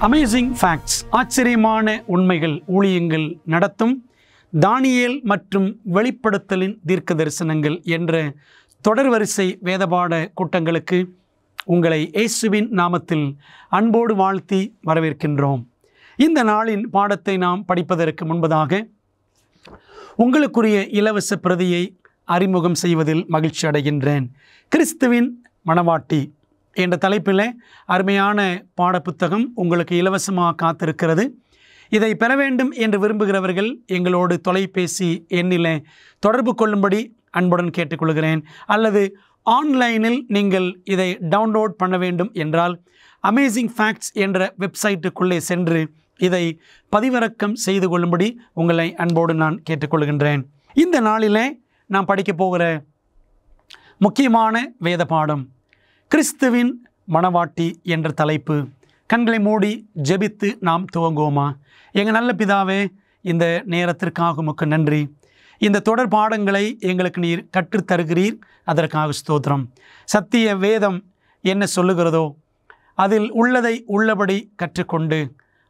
Amazing facts, ஆச்சரியமான உண்மைகள் ஊழியங்கள் நடத்தும் தானியேல் மற்றும் வெளிப்படுத்தலின் தீர்க்க தரிசனங்கள் என்ற தொடர்வரிசை வேதபாட கூட்டங்களுக்கு உங்களை இயேசுவின் நாமத்தில் அன்போடு வாழ்த்தி வரவேற்கின்றோம். இந்த நாளின் பாடத்தை நாம் படிப்பதற்கு முன்பதாக உங்களுக்குரிய இலவச பிரதியை அறிமுகம் செய்வதில் மகிழ்ச்சி அடைகின்றேன். கிறிஸ்துவின் மணவாட்டி என்ற தலைப்பில் அருமையான பாடப்புத்தகம் உங்களுக்கு இலவசமாக காத்திருக்கிறது. இதை பெற வேண்டும் என்று விரும்புகிறவர்கள் எங்களோடு தொலைபேசி எண்ணில் தொடர்பு கொள்ளும்படி அன்புடன் கேட்டுக்கொள்கிறேன். அல்லது ஆன்லைனில் நீங்கள் இதை டவுன்லோட் பண்ண வேண்டும் என்றால் அமேசிங் ஃபேக்ட்ஸ் என்ற வெப்சைட்டுக்குள்ளே சென்று இதை பதிவிறக்கம் செய்து கொள்ளும்படி உங்களை அன்போடு நான் கேட்டுக்கொள்கின்றேன். இந்த நாளில் நாம் படிக்கப் போகிற முக்கியமான வேத பாடம் கிறிஸ்துவின் மணவாட்டி என்ற தலைப்பு. கண்களை மூடி ஜெபித்து நாம் துவங்குவோமா? எங்கள் நல்ல பிதாவே, இந்த நேரத்திற்காக உமக்கு நன்றி. இந்த தொடர் பாடங்களை எங்களுக்கு நீர் கற்றுத்தருகிறீர், அதற்காக ஸ்தோத்திரம். சத்திய வேதம் என்ன சொல்லுகிறதோ அதில் உள்ளதை உள்ளபடி கற்றுக்கொண்டு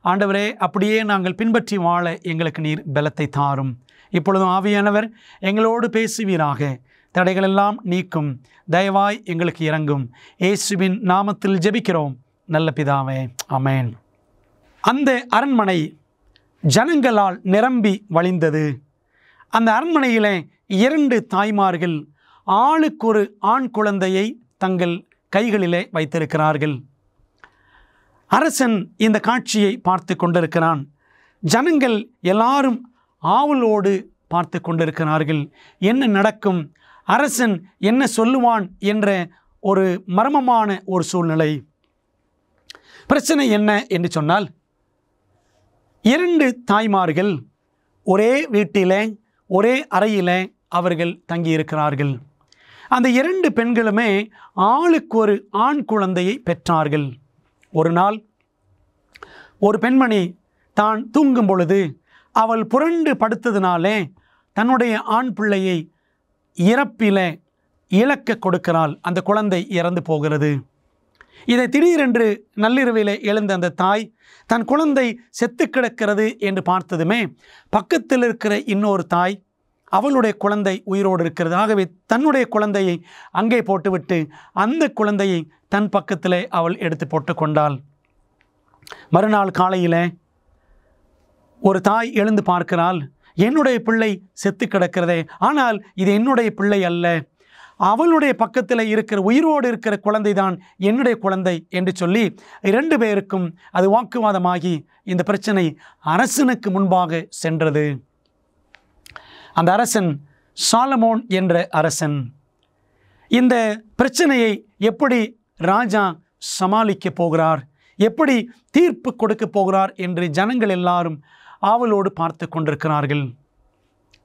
ஆண்டவரே அப்படியே நாங்கள் பின்பற்றி வாழ எங்களுக்கு நீர் பலத்தை தாரும். இப்பொழுதும் ஆவியானவர் எங்களோடு பேசுவீராக. தடைகளெல்லாம் நீக்கும், தயவாய் எங்களுக்கு இறங்கும். இயேசுவின் நாமத்தில் ஜெபிக்கிறோம் நல்ல பிதாவே, ஆமென். அந்த அரண்மனை ஜனங்களால் நிரம்பி வழிந்தது. அந்த அரண்மனையில் 2 தாய்மார்கள் ஆளுக்கொரு ஆண் குழந்தையை தங்கள் கைகளிலே வைத்திருக்கிறார்கள். அரசன் இந்த காட்சியை பார்த்து கொண்டிருக்கிறான். ஜனங்கள் எல்லாரும் ஆவலோடு பார்த்து கொண்டிருக்கிறார்கள். என்ன நடக்கும், அரசன் என்ன சொல்லுவான் என்ற ஒரு மர்மமான ஒரு சூழ்நிலை. பிரச்சனை என்ன என்று சொன்னால், 2 தாய்மார்கள் ஒரே வீட்டிலே ஒரே அறையிலே அவர்கள் தங்கியிருக்கிறார்கள். அந்த 2 பெண்களுமே ஆளுக்கு ஒரு ஆண் குழந்தையை பெற்றார்கள். ஒரு நாள் ஒரு பெண்மணி தான் தூங்கும் பொழுது அவள் புரண்டு படுத்ததினாலே தன்னுடைய ஆண் பிள்ளையை இறப்பில் இழக்க கொடுக்கிறாள். அந்த குழந்தை இறந்து போகிறது. இதை திடீரென்று நள்ளிரவிலே எழுந்த அந்த தாய் தன் குழந்தை செத்து கிடக்கிறது என்று பார்த்ததுமே பக்கத்தில் இருக்கிற இன்னொரு தாய் அவளுடைய குழந்தை உயிரோடு இருக்கிறது. ஆகவே தன்னுடைய குழந்தையை அங்கே போட்டுவிட்டு அந்த குழந்தையை தன் பக்கத்தில் அவள் எடுத்து போட்டு கொண்டாள். மறுநாள் காலையில் ஒரு தாய் எழுந்து பார்க்கிறாள். என்னுடைய பிள்ளை செத்து கிடக்கிறதே, ஆனால் இது என்னுடைய பிள்ளை அல்ல, அவளுடைய பக்கத்தில் இருக்கிற உயிரோடு இருக்கிற குழந்தை தான் என்னுடைய குழந்தை என்று சொல்லி 2 பேருக்கும் அது வாக்குவாதமாகி இந்த பிரச்சனை அரசனுக்கு முன்பாக சென்றது. அந்த அரசன் சாலமோன் என்ற அரசன். இந்த பிரச்சனையை எப்படி ராஜா சமாளிக்க போகிறார், எப்படி தீர்ப்பு கொடுக்க போகிறார் என்று ஜனங்கள் எல்லாரும் ஆவலோடு பார்த்து கொண்டிருக்கிறார்கள்.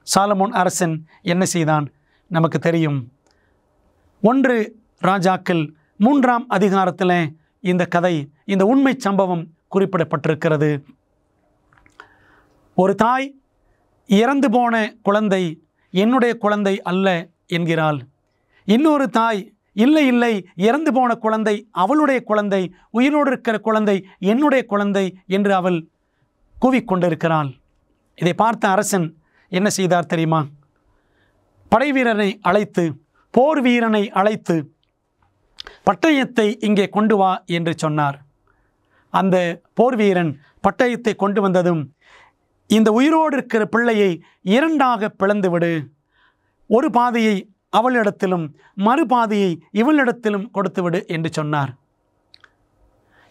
சாலமோன் அரசன் என்ன செய்தான் நமக்கு தெரியும். 1 ராஜாக்கள் 3ஆம் அதிகாரத்தில் இந்த கதை, இந்த உண்மை சம்பவம் குறிப்பிடப்பட்டிருக்கிறது. ஒரு தாய் இறந்து போன குழந்தை என்னுடைய குழந்தை அல்ல என்கிறாள். இன்னொரு தாய் இல்லை இல்லை, இறந்து போன குழந்தை அவளுடைய குழந்தை, உயிரோடு இருக்கிற குழந்தை என்னுடைய குழந்தை என்று அவள் கூவிக்கொண்டிருக்கிறாள். இதை பார்த்த அரசன் என்ன செய்தார் தெரியுமா? படை வீரனை அழைத்து, போர் வீரனை அழைத்து பட்டயத்தை இங்கே கொண்டு வா என்று சொன்னார். அந்த போர் வீரன் பட்டயத்தை கொண்டு வந்ததும், இந்த உயிரோடு இருக்கிற பிள்ளையை 2ஆக பிளந்து விடு, ஒரு பாதியை அவளிடத்திலும் மறுபாதியை இவளிடத்திலும் கொடுத்து விடு என்று சொன்னார்.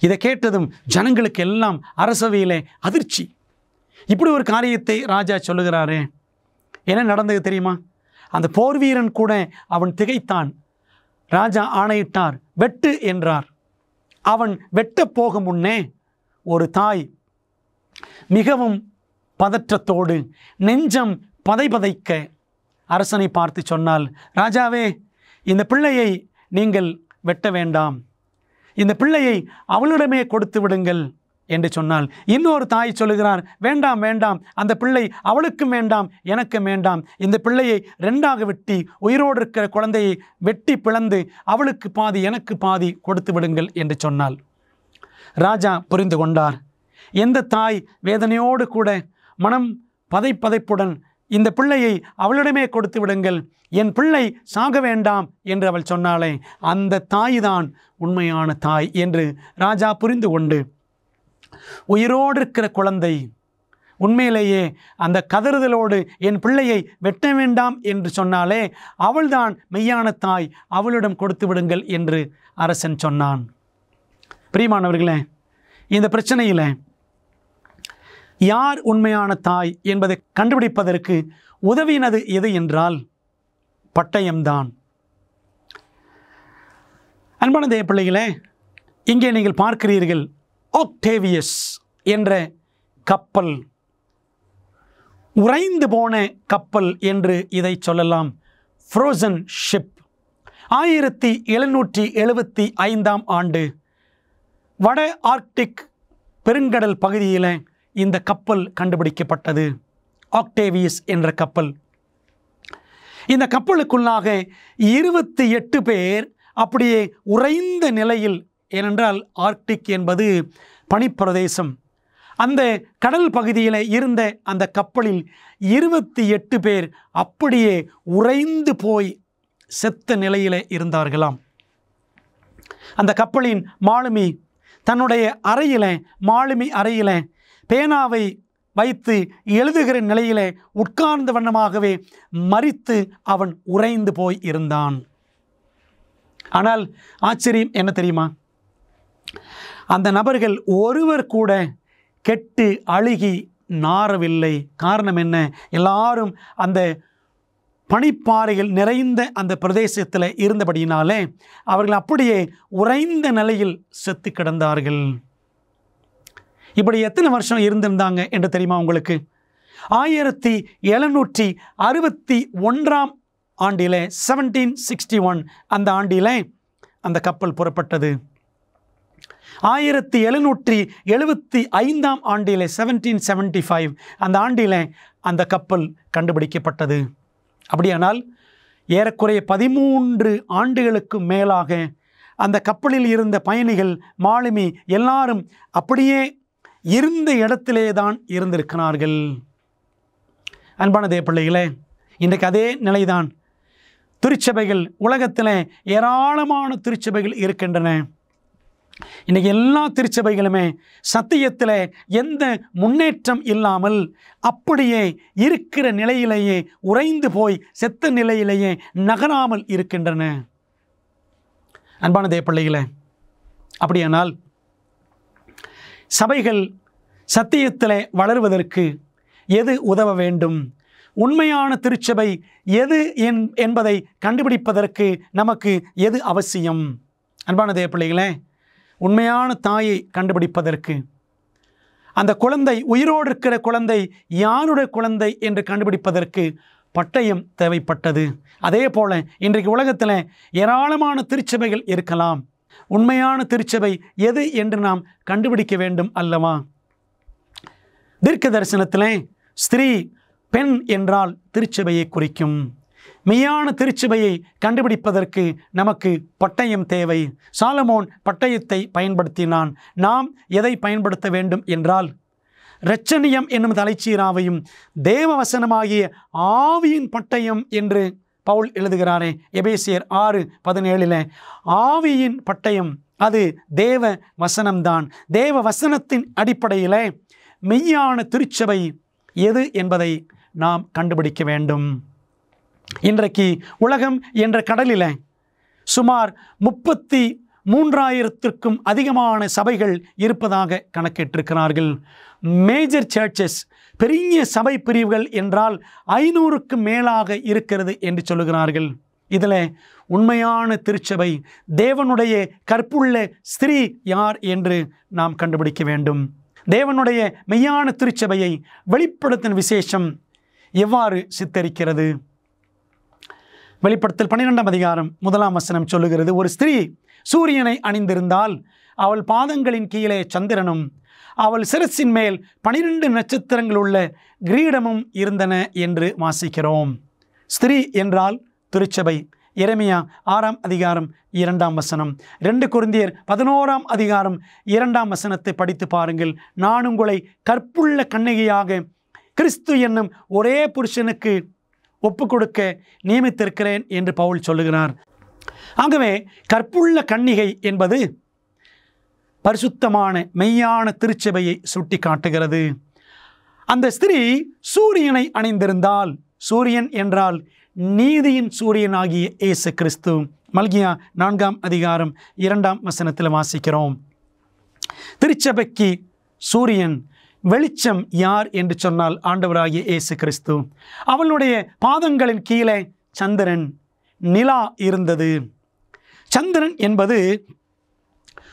இதை கேட்டதும் ஜனங்களுக்கு எல்லாம் அரசவையிலே அதிர்ச்சி. இப்படி ஒரு காரியத்தை ராஜா சொல்லுகிறாரே, என்ன நடந்தது தெரியுமா? அந்த போர் வீரன் கூட அவன் திகைத்தான். ராஜா ஆணையிட்டார், வெட்டு என்றார். அவன் வெட்ட போகும் முன்னே ஒரு தாய் மிகவும் பதற்றத்தோடு நெஞ்சம் பதைபதைக்க அரசனை பார்த்து சொன்னால், ராஜாவே, இந்த பிள்ளையை நீங்கள் வெட்ட வேண்டாம், இந்த பிள்ளையை அவளிடமே கொடுத்து விடுங்கள் என்று சொன்னால், இன்னொரு தாய் சொல்லுகிறார், வேண்டாம் வேண்டாம், அந்த பிள்ளை அவளுக்கும் வேண்டாம் எனக்கும் வேண்டாம், இந்த பிள்ளையை 2ஆக வெட்டி உயிரோடு இருக்கிற குழந்தையை வெட்டி பிளந்து அவளுக்கு பாதி எனக்கு பாதி கொடுத்து விடுங்கள் என்று சொன்னாள். ராஜா புரிந்து கொண்டார். எந்த தாய் வேதனையோடு கூட மனம் பதைப்புடன் இந்த பிள்ளையை அவளிடமே கொடுத்து விடுங்கள், என் பிள்ளை சாக வேண்டாம் என்று அவள் சொன்னாலே அந்த தாய் தான் உண்மையான தாய் என்று ராஜா புரிந்து கொண்டு உயிரோடு இருக்கிற குழந்தை உண்மையிலேயே அந்த கதறுதலோடு என் பிள்ளையை வெட்ட வேண்டாம் என்று சொன்னாலே அவள்தான் மெய்யான தாய், அவளிடம் கொடுத்து விடுங்கள் என்று அரசன் சொன்னான். பிரியமானவர்களே, இந்த பிரச்சனையில் யார் உண்மையான தாய் என்பதை கண்டுபிடிப்பதற்கு உதவினது எது என்றால் பட்டயம்தான். அன்பான தேவ பிள்ளைகளே, இங்கே நீங்கள் பார்க்கிறீர்கள், ஆக்டேவியஸ் என்ற கப்பல், உறைந்து போன கப்பல் என்று இதை சொல்லலாம். Frozen ship. 1775 ஆண்டு வட ஆர்க்டிக் பெருங்கடல் பகுதியில் இந்த கப்பல் கண்டுபிடிக்கப்பட்டது. ஆக்டேவியஸ் என்ற கப்பல். இந்த கப்பலுக்குள்ளாக 28 பேர் அப்படியே உறைந்த நிலையில், ஏனென்றால் ஆர்க்டிக் என்பது பனிப்பிரதேசம், அந்த கடல் பகுதியில் இருந்த அந்த கப்பலில் 28 பேர் அப்படியே உறைந்து போய் செத்த நிலையில் இருந்தார்களாம். அந்த கப்பலின் மாலுமி தன்னுடைய அறையில், மாலுமி அறையில் பேனாவை வைத்து எழுதுகிற நிலையிலே உட்கார்ந்த வண்ணமாகவே மரித்து அவன் உறைந்து போய் இருந்தான். ஆனால் ஆச்சரியம் என்ன தெரியுமா? அந்த நபர்கள் ஒருவர் கூட கெட்டு அழுகி நாறவில்லை. காரணம் என்ன? எல்லாரும் அந்த பனிப்பாறைகள் நிறைந்த அந்த பிரதேசத்தில் இருந்தபடியினாலே அவர்கள் அப்படியே உறைந்த நிலையில் செத்து கிடந்தார்கள். இப்படி எத்தனை வருஷம் இருந்திருந்தாங்க என்று தெரியுமா உங்களுக்கு? 1761 ஆண்டிலே, 1761 அந்த ஆண்டிலே அந்த கப்பல் புறப்பட்டது. 1775 ஆண்டிலே, 1775 அந்த ஆண்டிலே அந்த கப்பல் கண்டுபிடிக்கப்பட்டது. அப்படியானால் ஏறக்குறைய 13 ஆண்டுகளுக்கு மேலாக அந்த கப்பலில் இருந்த பயணிகள், மாலுமி எல்லாரும் அப்படியே இருந்த இடத்திலே தான் இருந்திருக்கிறார்கள். அன்பான தேவ பிள்ளைகளே, இன்றைக்கு அதே நிலைதான். திருச்சபைகள், உலகத்தில் ஏராளமான திருச்சபைகள் இருக்கின்றன. இன்றைக்கி எல்லா திருச்சபைகளுமே சத்தியத்தில் எந்த முன்னேற்றம் இல்லாமல் அப்படியே இருக்கிற நிலையிலேயே உறைந்து போய் செத்த நிலையிலேயே நகராமல் இருக்கின்றன. அன்பான தேவ பிள்ளைகளே, அப்படியானால் சபைகள் சத்தியத்தில் வளருவதற்கு எது உதவ வேண்டும்? உண்மையான திருச்சபை எது என்பதை கண்டுபிடிப்பதற்கு நமக்கு எது அவசியம்? அன்பான தேவ பிள்ளைகளே, உண்மையான தாயை கண்டுபிடிப்பதற்கு, அந்த குழந்தை, உயிரோடு இருக்கிற குழந்தை யாருடைய குழந்தை என்று கண்டுபிடிப்பதற்கு பட்டயம் தேவைப்பட்டது. அதே போல இன்றைக்கு உலகத்தில் ஏராளமான திருச்சபைகள் இருக்கலாம். உண்மையான திருச்சபை எது என்று நாம் கண்டுபிடிக்க வேண்டும் அல்லவா? தீர்க்க தரிசனத்திலே ஸ்திரீ, பெண் என்றால் திருச்சபையை குறிக்கும். மெய்யான திருச்சபையை கண்டுபிடிப்பதற்கு நமக்கு பட்டயம் தேவை. சாலமோன் பட்டயத்தை பயன்படுத்தினான். நாம் எதை பயன்படுத்த வேண்டும் என்றால் இரட்சணியம் என்னும் தலைச்சீராவையும் தேவ வசனமாகிய ஆவியின் பட்டயம் என்று பவுல் எழுதுகிறாரே, எபேசியர் 6:17. ஆவியின் பட்டயம் அது தேவ வசனம்தான். தேவ வசனத்தின் அடிப்படையில் மெய்யான திருச்சபை எது என்பதை நாம் கண்டுபிடிக்க வேண்டும். இன்றைக்கு உலகம் என்ற கடலில் சுமார் 33,000க்கும் அதிகமான சபைகள் இருப்பதாக கணக்கிட்டிருக்கிறார்கள். மேஜர் சர்ச்சஸ், பெரிய சபை பிரிவுகள் என்றால் 500க்கு மேலாக இருக்கிறது என்று சொல்லுகிறார்கள். இதில் உண்மையான திருச்சபை, தேவனுடைய கற்புள்ள ஸ்திரீ யார் என்று நாம் கண்டுபிடிக்க வேண்டும். தேவனுடைய மெய்யான திருச்சபையை வெளிப்படுத்தின விசேஷம் எவ்வாறு சித்தரிக்கிறது? வெளிப்படுத்தல் 12ஆம் அதிகாரம் 1ஆம் வசனம் சொல்லுகிறது, ஒரு ஸ்திரீ சூரியனை அணிந்திருந்தால் அவள் பாதங்களின் கீழே சந்திரனும் அவள் சிரசின் மேல் 12 நட்சத்திரங்கள் உள்ள கிரீடமும் இருந்தன என்று வாசிக்கிறோம். ஸ்திரீ என்றால் திருச்சபை. எரேமியா 6ஆம் அதிகாரம் 2ஆம் வசனம், 2 கொரிந்தியர் 11ஆம் அதிகாரம் 2ஆம் வசனத்தை படித்து பாருங்கள். நான் உங்களை கற்புள்ள கன்னிகையாக கிறிஸ்து என்னும் ஒரே புருஷனுக்கு ஒப்பு கொடுக்க நியமித்திருக்கிறேன் என்று பவுல் சொல்லுகிறார். ஆகவே கற்புள்ள கன்னிகை என்பது பரிசுத்தமான மெய்யான திருச்சபையை சுட்டி காட்டுகிறது. அந்த ஸ்திரீ சூரியனை அணிந்திருந்தால், சூரியன் என்றால் நீதியின் சூரியனாகிய இயேசு கிறிஸ்து. மல்கியா 4ஆம் அதிகாரம் 2ஆம் வசனத்தில் வாசிக்கிறோம். திருச்சபைக்கு சூரியன், வெளிச்சம் யார் என்று சொன்னால் ஆண்டவராகிய இயேசு கிறிஸ்து. அவளுடைய பாதங்களின் கீழே சந்திரன், நிலா இருந்தது. சந்திரன் என்பது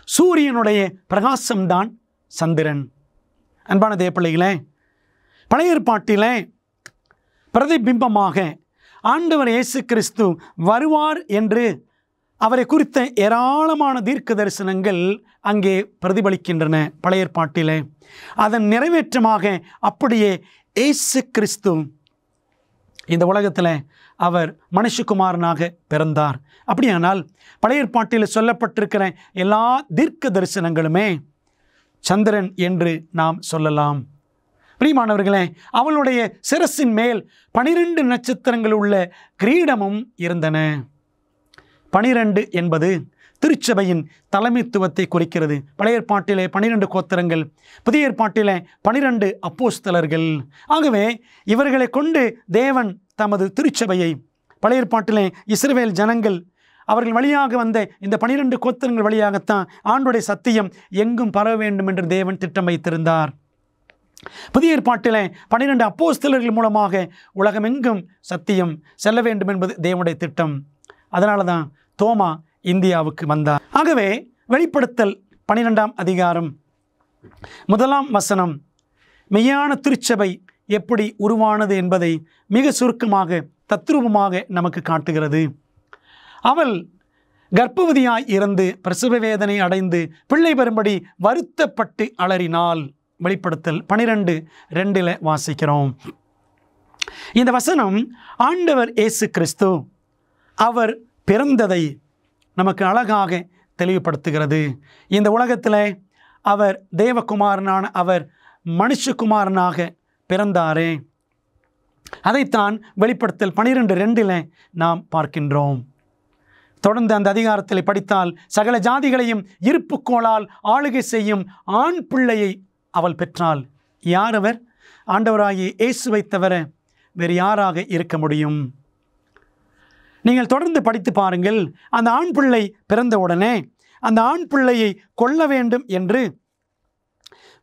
சூரியனுடைய பிரகாசம்தான் சந்திரன். அன்பான தேவப்பிள்ளைகளே, பழைய ஏற்பாட்டிலே பிரதிபிம்பமாக ஆண்டவர் இயேசு கிறிஸ்து வருவார் என்று அவரை குறித்த ஏராளமான தீர்க்க தரிசனங்கள் அங்கே பிரதிபலிக்கின்றன பழைய ஏற்பாட்டிலே. அதன் நிறைவேற்றமாக அப்படியே இயேசு கிறிஸ்து இந்த உலகத்தில் அவர் மனுஷகுமாரனாக பிறந்தார். அப்படியானால் பழைய ஏற்பாட்டில் சொல்லப்பட்டிருக்கிற எல்லா தீர்க்க தரிசனங்களுமே சந்திரன் என்று நாம் சொல்லலாம். பிரியமானவர்களே, அவளுடைய சிரசின் மேல் 12 நட்சத்திரங்கள் உள்ள கிரீடமும் இருந்தன. 12 என்பது திருச்சபையின் தலைமைத்துவத்தை குறிக்கிறது. பழைய ஏற்பாட்டிலே 12 கோத்திரங்கள், புதிய ஏற்பாட்டிலே 12 அப்போஸ்தலர்கள். ஆகவே இவர்களை கொண்டு தேவன் தமது திருச்சபையை, பழைய ஏற்பாட்டிலே இஸ்ரவேல் ஜனங்கள் அவர்கள் வழியாக வந்த இந்த 12 கோத்திரங்கள் வழியாகத்தான் ஆண்டவருடைய சத்தியம் எங்கும் பரவ வேண்டும் என்று தேவன் திட்டம் வைத்திருந்தார். புதிய ஏற்பாட்டிலே 12 அப்போஸ்தலர்கள் மூலமாக உலகமெங்கும் சத்தியம் செல்ல வேண்டும் என்பது தேவனுடைய திட்டம். அதனால தான் தோமா இந்தியாவுக்கு வந்தார். ஆகவே வெளிப்படுத்தல் 12ஆம் அதிகாரம் 1ஆம் வசனம் மெய்யான திருச்சபை எப்படி உருவானது என்பதை மிக சுருக்கமாக தத்ரூபமாக நமக்கு காட்டுகிறது. அவள் கர்ப்பவதியாய் இருந்து பிரசவ வேதனை அடைந்து பிள்ளை பெறும்படி வருத்தப்பட்டு அலறினாள். வெளிப்படுத்தல் 12:2 வாசிக்கிறோம். இந்த வசனம் ஆண்டவர் இயேசு கிறிஸ்து அவர் பிறந்ததை நமக்கு அழகாக தெளிவுபடுத்துகிறது. இந்த உலகத்தில் அவர் தேவகுமாரனான அவர் மனுஷகுமாரனாக பிறந்தாரே, அதைத்தான் வெளிப்படுத்தல் 12:2 நாம் பார்க்கின்றோம். தொடர்ந்து அந்த அதிகாரத்தில் படித்தால், சகல ஜாதிகளையும் இருப்புக்கோளால் ஆளுகை செய்யும் ஆண் பிள்ளையை அவள் பெற்றாள். யார் அவர்? ஆண்டவராகிய இயேசுவை தவிர வேறு யாராக இருக்க முடியும்? நீங்கள் தொடர்ந்து படித்து பாருங்கள். அந்த ஆண் பிள்ளை பிறந்தவுடனே அந்த ஆண் பிள்ளையை கொல்ல வேண்டும் என்று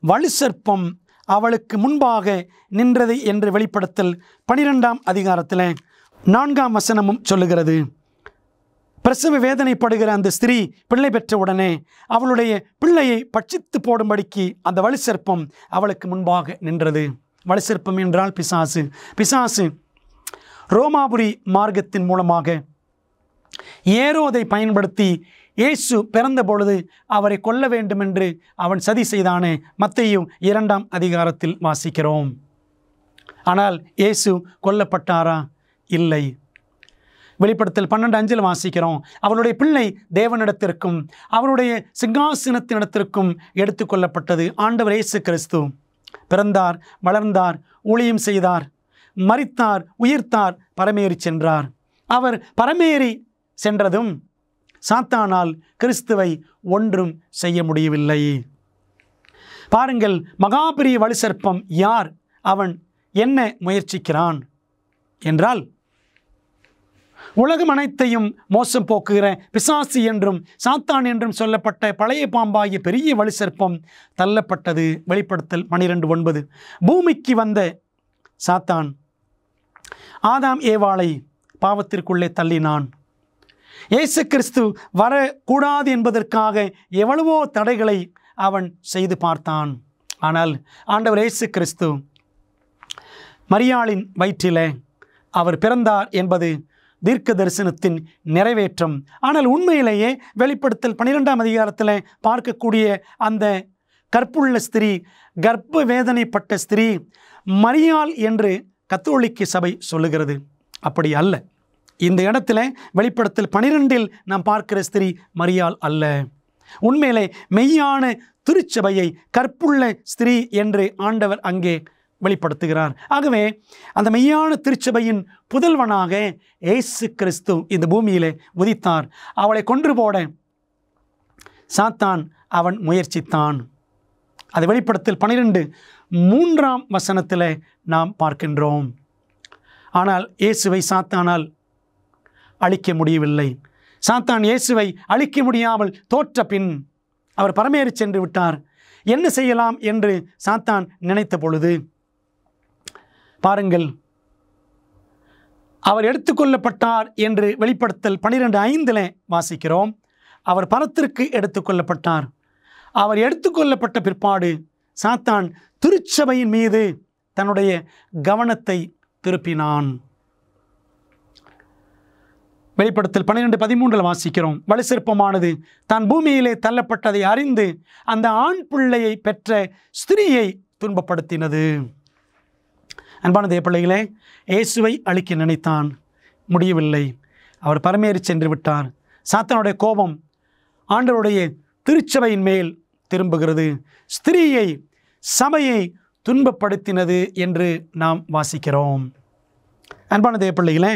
வலுசர்ப்பம் அவளுக்கு முன்பாக நின்றது என்று வெளிப்படுத்தல் 12ஆம் அதிகாரத்தில் 4ஆம் வசனமும் சொல்லுகிறது. பிரசவ வேதனைப்படுகிற அந்த ஸ்திரீ பிள்ளை பெற்றவுடனே அவளுடைய பிள்ளையை பட்சித்து போடும்படிக்கு அந்த வலுசர்ப்பம் அவளுக்கு முன்பாக நின்றது. வலுசர்ப்பம் என்றால் பிசாசு. பிசாசு ரோமாபுரி மார்க்கத்தின் மூலமாக ஏரோதை பயன்படுத்தி இயேசு பிறந்த பொழுது அவரை கொல்ல வேண்டும் என்று அவன் சதி செய்தானே, மத்தேயு 2ஆம் அதிகாரத்தில் வாசிக்கிறோம். ஆனால் இயேசு கொல்லப்பட்டாரா? இல்லை. வெளிப்படுத்தல் 12:5 வாசிக்கிறோம். அவளுடைய பிள்ளை தேவனிடத்திற்கும் அவருடைய சிங்காசனத்தினிடத்திற்கும் எடுத்து கொள்ளப்பட்டது. ஆண்டவர் இயேசு கிறிஸ்து பிறந்தார், வளர்ந்தார், ஊழியம் செய்தார், மரித்தார், உயிர்த்தார், பரமேறி சென்றார். அவர் பரமேறி சென்றதும் சாத்தானால் கிறிஸ்துவை ஒன்றும் செய்ய முடியவில்லை. பாருங்கள், மகாபெரிய வலுசர்ப்பம் யார்? அவன் என்ன முயற்சிக்கிறான் என்றால், உலகம் அனைத்தையும் மோசம் போக்குகிற பிசாசு என்றும் சாத்தான் என்றும் சொல்லப்பட்ட பழைய பாம்பாகிய பெரிய வலுசர்ப்பம் தள்ளப்பட்டது. வெளிப்படுத்தல் 12:9. பூமிக்கு வந்த சாத்தான் ஆதாம் ஏவாளை பாவத்திற்குள்ளே தள்ளினான். இயேசு கிறிஸ்து வரக்கூடாது என்பதற்காக எவ்வளவோ தடைகளை அவன் செய்து பார்த்தான். ஆனால் ஆண்டவர் இயேசு கிறிஸ்து மரியாளின் வயிற்றிலே அவர் பிறந்தார் என்பது தீர்க்க தரிசனத்தின் நிறைவேற்றம். ஆனால் உண்மையிலேயே வெளிப்படுத்தல் 12ஆம் அதிகாரத்தில் பார்க்கக்கூடிய அந்த கற்புள்ள ஸ்திரீ, கர்ப்ப வேதனைப்பட்ட ஸ்திரீ மரியாள் என்று கத்தோலிக்க சபை சொல்லுகிறது. அப்படி அல்ல. இந்த இடத்துல வெளிப்படுத்தல் 12 நாம் பார்க்கிற ஸ்திரீ மரியாள் அல்ல. உண்மையிலே மெய்யான திருச்சபையை கற்புள்ள ஸ்திரீ என்று ஆண்டவர் அங்கே வெளிப்படுத்துகிறார். ஆகவே அந்த மெய்யான திருச்சபையின் புதல்வனாக இயேசு கிறிஸ்து இந்த பூமியிலே உதித்தார். அவளை கொன்று போட சாத்தான் அவன் முயற்சித்தான். அது வெளிப்படுத்தல் 12:3 நாம் பார்க்கின்றோம். ஆனால் இயேசுவை சாத்தானால் அழிக்க முடியவில்லை. சாத்தான் இயேசுவை அழிக்க முடியாமல் தோற்ற பின் அவர் பரமேறி சென்று விட்டார். என்ன செய்யலாம் என்று சாத்தான் நினைத்த பொழுது பாருங்கள், அவர் எடுத்துக்கொள்ளப்பட்டார் என்று வெளிப்படுத்தல் 12:5 வாசிக்கிறோம். அவர் பரத்திற்கு எடுத்துக்கொள்ளப்பட்டார். அவர் எடுத்துக்கொள்ளப்பட்ட பிற்பாடு சாத்தான் திருச்சபையின் மீது தன்னுடைய கவனத்தை திருப்பினான். வெளிப்படுத்தல் 12:13 வாசிக்கிறோம். வலுசிற்பமானது தான் பூமியிலே தள்ளப்பட்டதை அறிந்து அந்த ஆண் பிள்ளையை பெற்ற ஸ்திரீயை துன்பப்படுத்தினது. அன்பான தேவ பிள்ளைகளே, இயேசுவை அழிக்க நினைத்தான், முடியவில்லை. அவர் பரமேறி சென்று விட்டார். சாத்தானுடைய கோபம் ஆண்டவருடைய திருச்சபையின் மேல் திரும்புகிறது. ஸ்திரீயை, சபையை துன்பப்படுத்தினது என்று நாம் வாசிக்கிறோம். அன்பான தேவ பிள்ளைகளே,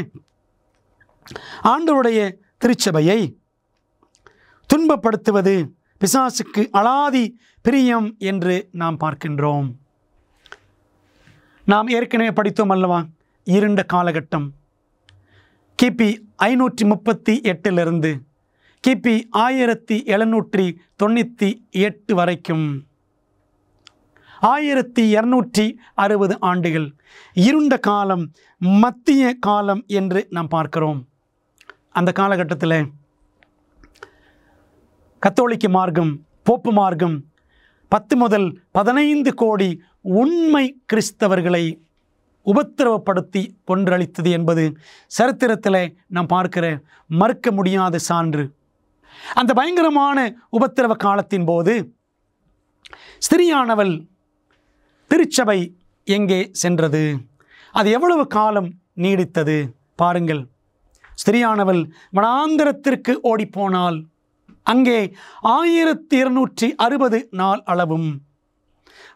ஆண்டவருடைய திருச்சபையை துன்பப்படுத்துவது பிசாசுக்கு அலாதி பிரியம் என்று நாம் பார்க்கின்றோம். நாம் ஏற்கனவே படித்தோம் அல்லவா? இருண்ட காலகட்டம் கிபி 538 கிபி 1798 வரைக்கும் 1260 ஆண்டுகள் இருண்ட காலம், மத்திய காலம் என்று நாம் பார்க்கிறோம். அந்த காலகட்டத்தில் கத்தோலிக்க மார்க்கம், போப்பு மார்க்கம் 10 முதல் 15 கோடி உண்மை கிறிஸ்தவர்களை உபத்திரவப்படுத்தி கொன்றளித்தது என்பது சரித்திரத்தில் நாம் பார்க்கிற மறுக்க முடியாத சான்று. அந்த பயங்கரமான உபத்திரவ காலத்தின் போது ஸ்திரீயானவள் திருச்சபை எங்கே சென்றது? அது எவ்வளவு காலம் நீடித்தது? பாருங்கள். ஸ்திரீயானவள் வனாந்தரத்திற்கு ஓடிப்போனால் அங்கே 1260 நாள் அளவும்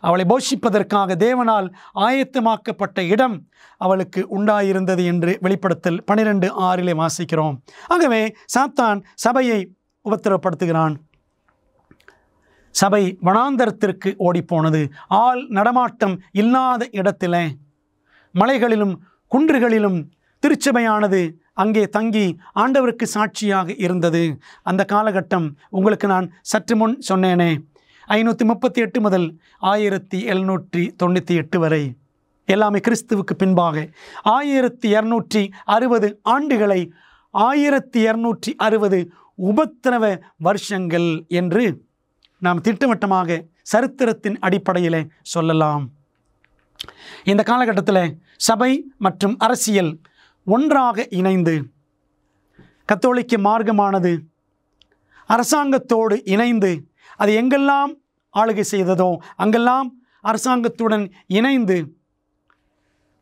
அவளை போஷிப்பதற்காக தேவனால் ஆயத்தமாக்கப்பட்ட இடம் அவளுக்கு உண்டாயிருந்தது என்று வெளிப்படுத்தல் 12:6 வாசிக்கிறோம். ஆகவே சாத்தான் சபையை உபத்திரவப்படுத்துகிறான். சபை வனாந்தரத்திற்கு ஓடிப்போனது. ஆள் நடமாட்டம் இல்லாத இடத்திலே, மலைகளிலும் குன்றுகளிலும் திருச்சபையானது அங்கே தங்கி ஆண்டவருக்கு சாட்சியாக இருந்தது. அந்த காலகட்டம் உங்களுக்கு நான் சற்று முன் சொன்னேனே, 538 முதல் 1798 வரை, எல்லாமே கிறிஸ்துவுக்கு பின்பாக 1260 ஆண்டுகளை 1260 உபத்திரவ வருஷங்கள் என்று நாம் திட்டவட்டமாக சரித்திரத்தின் அடிப்படையில் சொல்லலாம். இந்த காலகட்டத்தில் சபை மற்றும் அரசியல் ஒன்றாக இணைந்து கத்தோலிக்க மார்க்கமானது அரசாங்கத்தோடு இணைந்து அது எங்கெல்லாம் ஆளுகை செய்ததோ அங்கெல்லாம் அரசாங்கத்துடன் இணைந்து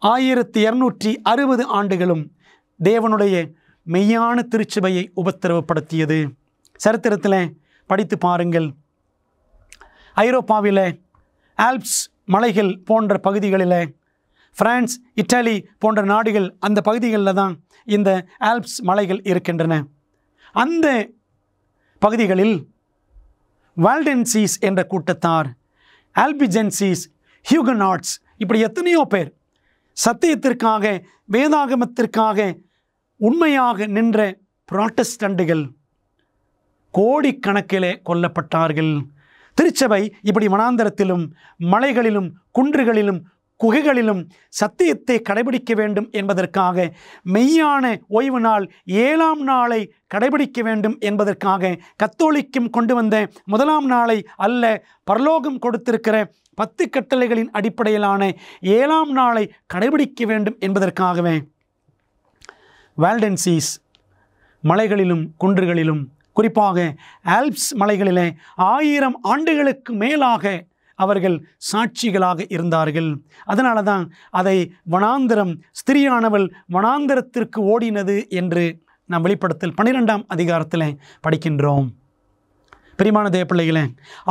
1260 ஆண்டுகளும் தேவனுடைய மெய்யான திருச்சபையை உபத்திரவப்படுத்தியது. சரித்திரத்தில் படித்து பாருங்கள். ஐரோப்பாவில் ஆல்ப்ஸ் மலைகள் போன்ற பகுதிகளில், பிரான்ஸ், இத்தாலி போன்ற நாடுகள், அந்த பகுதிகளில் தான் இந்த ஆல்ப்ஸ் மலைகள் இருக்கின்றன. அந்த பகுதிகளில் வால்டென்சீஸ் என்ற கூட்டத்தார், ஆல்பிஜென்சீஸ், ஹியூகனாட்ஸ், இப்படி எத்தனையோ பேர் சத்தியத்திற்காக, வேதாகமத்திற்காக உண்மையாக நின்ற புராட்டஸ்டண்டுகள் கோடிக்கணக்கிலே கொல்லப்பட்டார்கள். திருச்சபை இப்படி வனாந்தரத்திலும் மலைகளிலும் குன்றுகளிலும் குகைகளிலும் சத்தியத்தை கடைபிடிக்க வேண்டும் என்பதற்காக, மெய்யான ஓய்வு நாள் 7ஆம் நாளை கடைபிடிக்க வேண்டும் என்பதற்காக கத்தோலிக்கம் கொண்டு வந்த 1ஆம் நாளை அல்ல, பரலோகம் கொடுத்திருக்கிற 10 கட்டளைகளின் அடிப்படையிலான 7ஆம் நாளை கடைபிடிக்க வேண்டும் என்பதற்காகவே வால்டென்சீஸ் மலைகளிலும் குன்றுகளிலும், குறிப்பாக ஆல்ப்ஸ் மலைகளிலே 1000 ஆண்டுகளுக்கு மேலாக அவர்கள் சாட்சிகளாக இருந்தார்கள். அதனால தான் அதை வனாந்தரம், ஸ்திரியானவள் வனாந்தரத்திற்கு ஓடினது என்று நாம் வெளிப்படுத்தல் 12ஆம் அதிகாரத்தில் படிக்கின்றோம். பிரியமான தேவ பிள்ளைகளே,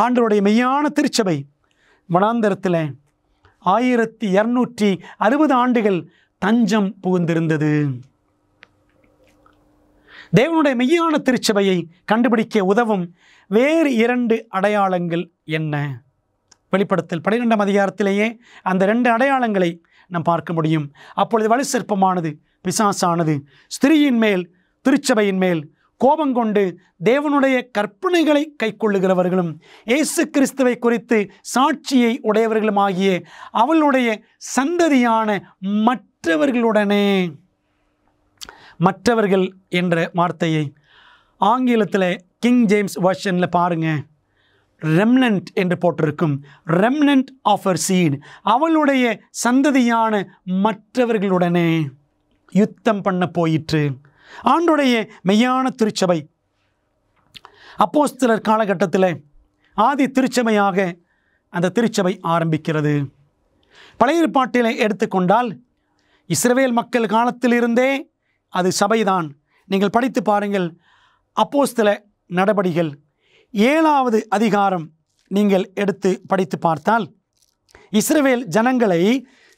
ஆண்டவருடைய மெய்யான திருச்சபை வனாந்தரத்தில் 1260 ஆண்டுகள் தஞ்சம் புகுந்திருந்தது. தேவனுடைய மெய்யான திருச்சபையை கண்டுபிடிக்க உதவும் வேறு 2 அடையாளங்கள் என்ன? வெளிப்படுத்தல் 12ஆம் அதிகாரத்திலேயே அந்த 2 அடையாளங்களை நாம் பார்க்க முடியும். அப்பொழுது வலு சர்ப்பமானது, பிசாசானது ஸ்திரீயின் மேல், திருச்சபையின் மேல் கோபங்கொண்டு தேவனுடைய கற்பனைகளை கைக்கொள்ளுகிறவர்களும் இயேசு கிறிஸ்துவை குறித்து சாட்சியை உடையவர்களுமாகிய அவளுடைய சந்ததியான மற்றவர்களுடனே, மற்றவர்கள் என்ற வார்த்தையை ஆங்கிலத்தில் கிங் ஜேம்ஸ் வெர்ஷனில் பாருங்க, ரெம்னன்ட் என்று போட்டிருக்கும். ரெம்னன்ட் ஆஃப் ஹர் சீட், அவளுடைய சந்ததியான மற்றவர்களுடனே யுத்தம் பண்ண போயிற்று. ஆண்டுடைய மெய்யான திருச்சபை அப்போஸ்தலர் காலகட்டத்தில் ஆதி திருச்சபையாக அந்த திருச்சபை ஆரம்பிக்கிறது. பழைய ஏற்பாட்டில் எடுத்துக்கொண்டால் இஸ்ரவேல் மக்கள் காலத்திலிருந்தே அது சபைதான். நீங்கள் படித்து பாருங்கள், அப்போஸ்தல நடபடிகள் 7வது அதிகாரம் நீங்கள் எடுத்து படித்து பார்த்தால் இஸ்ரவேல் ஜனங்களை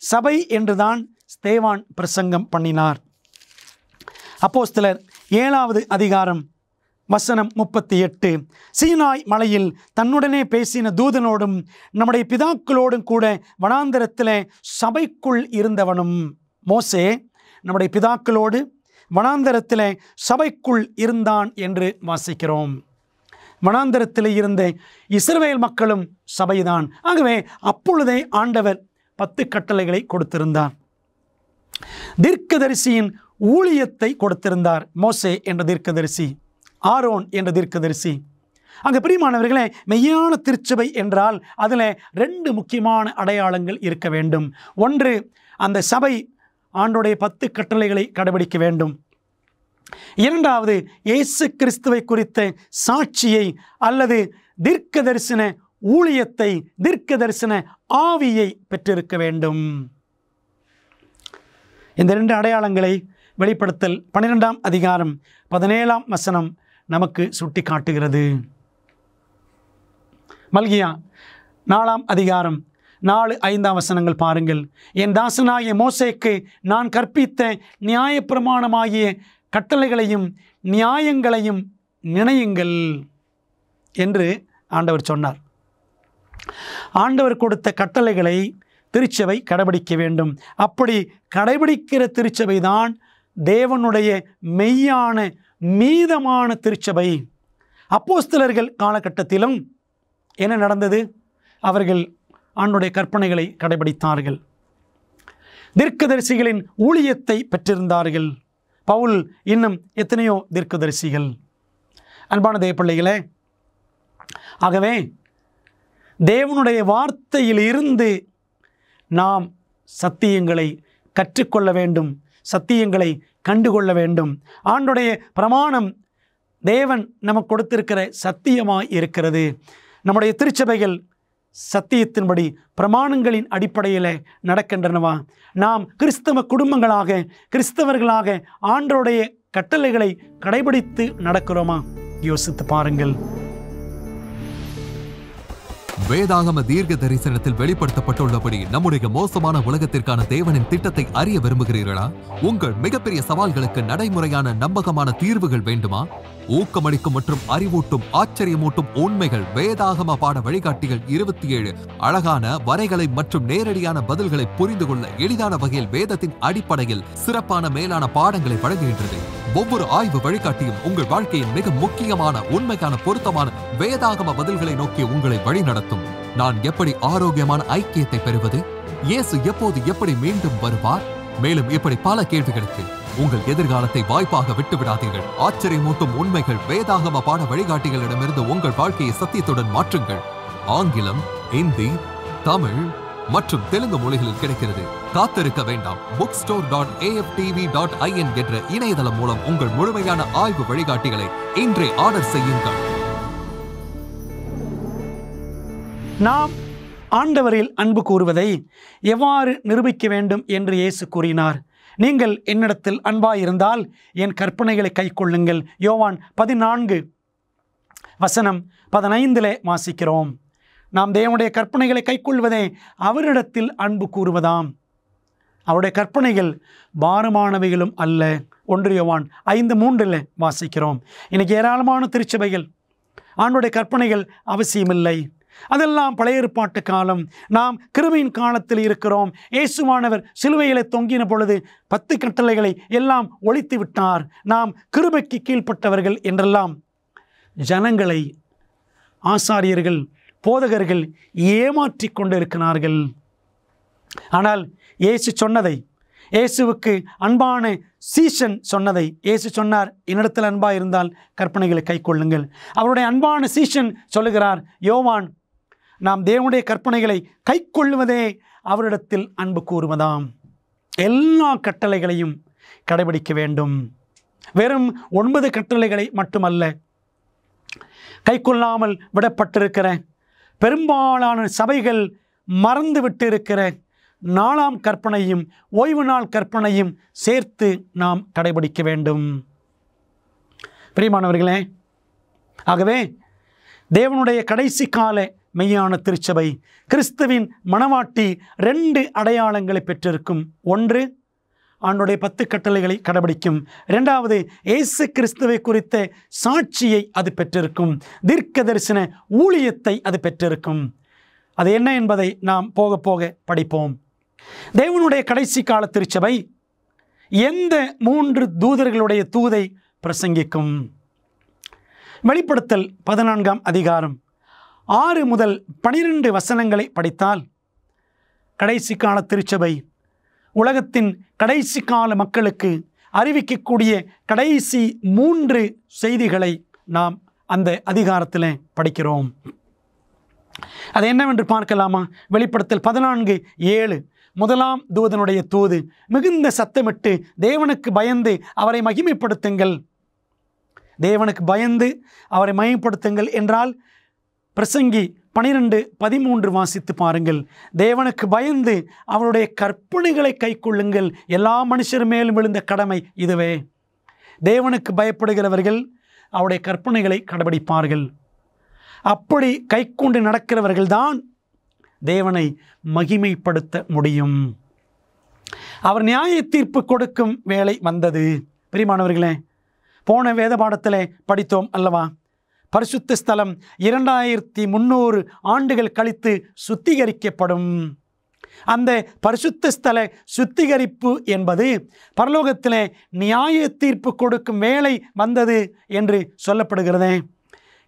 சபை என்றுதான் ஸ்தேவான் பிரசங்கம் பண்ணினார். அப்போஸ்தலர் 7வது அதிகாரம் வசனம் 38, சீனாய் மலையில் தன்னுடனே பேசின தூதனோடும் நம்முடைய பிதாக்களோடும் கூட வனாந்தரத்தில் சபைக்குள் இருந்தவனும். மோசே நம்முடைய பிதாக்களோடு வனாந்தரத்தில் சபைக்குள் இருந்தான் என்று வாசிக்கிறோம். வனாந்தரத்தில் இருந்த இஸ்ரவேல் மக்களும் சபைதான். ஆகவே அப்பொழுதே ஆண்டவர் 10 கட்டளைகளை கொடுத்திருந்தார். தீர்க்கதரிசியின் ஊழியத்தை கொடுத்திருந்தார். மோசே என்ற தீர்க்கதரிசி, ஆரோன் என்ற தீர்க்கதரிசி. அங்கே பிரியமானவர்களே, மெய்யான திருச்சபை என்றால் அதில் 2 முக்கியமான அடையாளங்கள் இருக்க வேண்டும். ஒன்று, அந்த சபை ஆண்டோடைய 10 கட்டளைகளை கடைபிடிக்க வேண்டும். இரண்டாவது, இயேசு கிறிஸ்துவை குறித்த சாட்சியை அல்லது தீர்க்க தரிசன ஊழியத்தை, தீர்க்க தரிசன ஆவியை பெற்றிருக்க வேண்டும். இந்த 2 அடையாளங்களை வெளிப்படுத்தல் 12ஆம் அதிகாரம் 17ஆம் வசனம் நமக்கு சுட்டி காட்டுகிறது. மல்கியா 4ஆம் அதிகாரம் 4-5ஆம் வசனங்கள் பாருங்கள். என் தாசனாகிய மோசேக்கு நான் கற்பித்த நியாயப்பிரமாணமாகிய கட்டளைகளையும் நியாயங்களையும் நினையுங்கள் என்று ஆண்டவர் சொன்னார். ஆண்டவர் கொடுத்த கட்டளைகளை திருச்சபை கடைபிடிக்க வேண்டும். அப்படி கடைபிடிக்கிற திருச்சபை தான் தேவனுடைய மெய்யான மீதமான திருச்சபை. அப்போஸ்தலர்கள் காலகட்டத்திலும் என்ன நடந்தது? அவர்கள் ஆண்டவருடைய கற்பனைகளை கடைபிடித்தார்கள். தீர்க்கதரிசிகளின் ஊழியத்தை பெற்றிருந்தார்கள். பவுல், இன்னும் எத்தனையோ தீர்க்கதரிசிகள். அன்பான தேவ பிள்ளைகளே, ஆகவே தேவனுடைய வார்த்தையில் இருந்து நாம் சத்தியங்களை கற்றுக்கொள்ள வேண்டும், சத்தியங்களை கண்டுகொள்ள வேண்டும். ஆண்டவருடைய பிரமாணம் தேவன் நமக்கு கொடுத்திருக்கிற சத்தியமாய் இருக்கிறது. நம்முடைய திருச்சபைகள் சத்தியத்தின்படி பிரமாணங்களின் அடிப்படையில் நடக்கின்றனவா? நாம் கிறிஸ்தவ குடும்பங்களாக, கிறிஸ்தவர்களாக ஆண்டவருடைய கட்டளைகளை கடைபிடித்து நடக்கிறோமா? யோசித்து பாருங்கள். வேதாகம தீர்க்க தரிசனத்தில் வெளிப்படுத்தப்பட்டுள்ளபடி நம்முடைய மோசமான உலகத்திற்கான தேவனின் திட்டத்தை அறிய விரும்புகிறீர்களா? உங்கள் மிகப்பெரிய சவால்களுக்கு நடைமுறையான நம்பகமான தீர்வுகள் வேண்டுமா? ஊக்கமளிக்கும் மற்றும் அறிவூட்டும் ஆச்சரியமூட்டும் உண்மைகள் வேதாகம பாட வழிகாட்டிகள் 27 அழகான வரைகளை மற்றும் நேரடியான பதில்களை புரிந்து கொள்ள எளிதான வகையில் வேதத்தின் அடிப்படையில் சிறப்பான மேலான பாடங்களை வழங்குகின்றது. ஒவ்வொரு ஆய்வு வழிகாட்டியும் உங்கள் வாழ்க்கையின் மிக முக்கியமான உண்மைக்கான பொருத்தமான வேதாகம பதில்களை நோக்கி உங்களை வழிநடத்தும். நான் எப்படி ஆரோக்கியமான ஐக்கியத்தை பெறுவது? இயேசு எப்போது எப்படி மீண்டும் வருவார்? மேலும் இப்படி பல கேள்விகளுக்கு உங்கள் எதிர்காலத்தை வாய்ப்பாக விட்டுவிடாதீர்கள். ஆச்சரியமூட்டும் உண்மைகள் வேதாகம பாட வழிகாட்டிகளிடமிருந்து உங்கள் வாழ்க்கையை சத்தியத்துடன் மாற்றுங்கள். ஆங்கிலம், இந்தி, தமிழ் மற்றும் தெலுங்கு மொழிகளில் கிடைக்கிறது. காத்திருக்க வேண்டாம். bookstore.aftv.in என்ற இணையதளம் மூலம் உங்கள் முழுமையான ஆய்வு வழிகாட்டிகளை இன்றே ஆர்டர் செய்யுங்கள். நாம் ஆண்டவரில் அன்பு கூறுவதை எவ்வாறு நிரூபிக்க வேண்டும் என்று இயேசு கூறினார். நீங்கள் என்னிடத்தில் அன்பாயிருந்தால் என் கற்பனைகளை கைக்கொள்ளுங்கள். யோவான் 14:15 வாசிக்கிறோம். நாம் தேவனுடைய கற்பனைகளை கைக்கொள்வதே அவரிடத்தில் அன்பு கூறுவதாம். அவருடைய கற்பனைகள் பாரமானவைகளும் அல்ல. 1 யோவான் 5:3 வாசிக்கிறோம். இன்னைக்கு ஏராளமான திருச்சபைகள் ஆண்டவருடைய கற்பனைகள் அவசியமில்லை, அதெல்லாம் பழைய ஏற்பாட்டு காலம், நாம் கிருபையின் காலத்தில் இருக்கிறோம், இயேசுவானவர் சிலுவையிலே தொங்கின பொழுது 10 கட்டளைகளை எல்லாம் ஒழித்து விட்டார், நாம் கிருபைக்கு கீழ்ப்பட்டவர்கள் என்றெல்லாம் ஜனங்களை ஆசாரியர்கள் போதகர்கள் ஏமாற்றி கொண்டிருக்கிறார்கள். ஆனால் இயேசு சொன்னதை, இயேசுவுக்கு அன்பான சீஷன் சொன்னதை இயேசு சொன்னார், என்னிடத்தில் அன்பாக இருந்தால் கற்பனைகளை கைக்கொள்ளுங்கள். அவருடைய அன்பான சீஷன் சொல்லுகிறார் யோவான், நாம் தேவனுடைய கற்பனைகளை கைக்கொள்வதே அவரிடத்தில் அன்பு கூறுவதாம். எல்லா கட்டளைகளையும் கடைபிடிக்க வேண்டும். வெறும் 9 கட்டளைகளை மட்டுமல்ல, கைக்கொள்ளாமல் விடப்பட்டிருக்கிற பெரும்பாலான சபைகள் மறந்து விட்டு இருக்கிற 4ஆம் கற்பனையும் ஓய்வு நாள் கற்பனையும் சேர்த்து நாம் கடைபிடிக்க வேண்டும். பிரியமானவர்களே, ஆகவே தேவனுடைய கடைசி கால மெய்யான திருச்சபை கிறிஸ்துவின் மணவாட்டி 2 அடையாளங்களை பெற்றிருக்கும். 1, ஆண்டவருடைய 10 கட்டளைகளை கடைபிடிக்கும். 2வது, இயேசு கிறிஸ்துவை குறித்த சாட்சியை அது பெற்றிருக்கும். தீர்க்க தரிசன ஊழியத்தை அது பெற்றிருக்கும். அது என்ன என்பதை நாம் போக போக படிப்போம். தேவனுடைய கடைசி கால திருச்சபை எந்த 3 தூதர்களுடைய தூதை பிரசங்கிக்கும்? வெளிப்படுத்தல் 14ஆம் அதிகாரம் 6 முதல் 12 வசனங்களை படித்தால் கடைசி கால திருச்சபை உலகத்தின் கடைசி கால மக்களுக்கு அறிவிக்கக்கூடிய கடைசி 3 செய்திகளை நாம் அந்த அதிகாரத்தில் படிக்கிறோம். அது என்னவென்று பார்க்கலாமா? வெளிப்படுத்தல் 14:7, முதலாம் தூதனுடைய தூது, மிகுந்த சத்தமிட்டு தேவனுக்கு பயந்து அவரை மகிமைப்படுத்துங்கள். தேவனுக்கு பயந்து அவரை மகிமைப்படுத்துங்கள் என்றால் பிரசங்கி 12:13 வாசித்து பாருங்கள். தேவனுக்கு பயந்து அவருடைய கற்பனைகளை கைக்கொள்ளுங்கள். எல்லா மனுஷர் மேலும் விழுந்த கடமை இதுவே. தேவனுக்கு பயப்படுகிறவர்கள் அவருடைய கற்பனைகளை கடைபிடிப்பார்கள். அப்படி கைக்கொண்டு நடக்கிறவர்கள்தான் தேவனை மகிமைப்படுத்த முடியும். அவர் நியாய தீர்ப்பு கொடுக்கும் வேளை வந்தது. பிரியமானவர்களே, போன வேத பாடத்திலே படித்தோம் அல்லவா? பரிசுத்த ஸ்தலம் 2300 ஆண்டுகள் கழித்து சுத்திகரிக்கப்படும். அந்த பரிசுத்த ஸ்தல சுத்திகரிப்பு என்பது பரலோகத்திலே நியாய தீர்ப்பு கொடுக்கும் வேளை வந்தது என்று சொல்லப்படுகிறதே.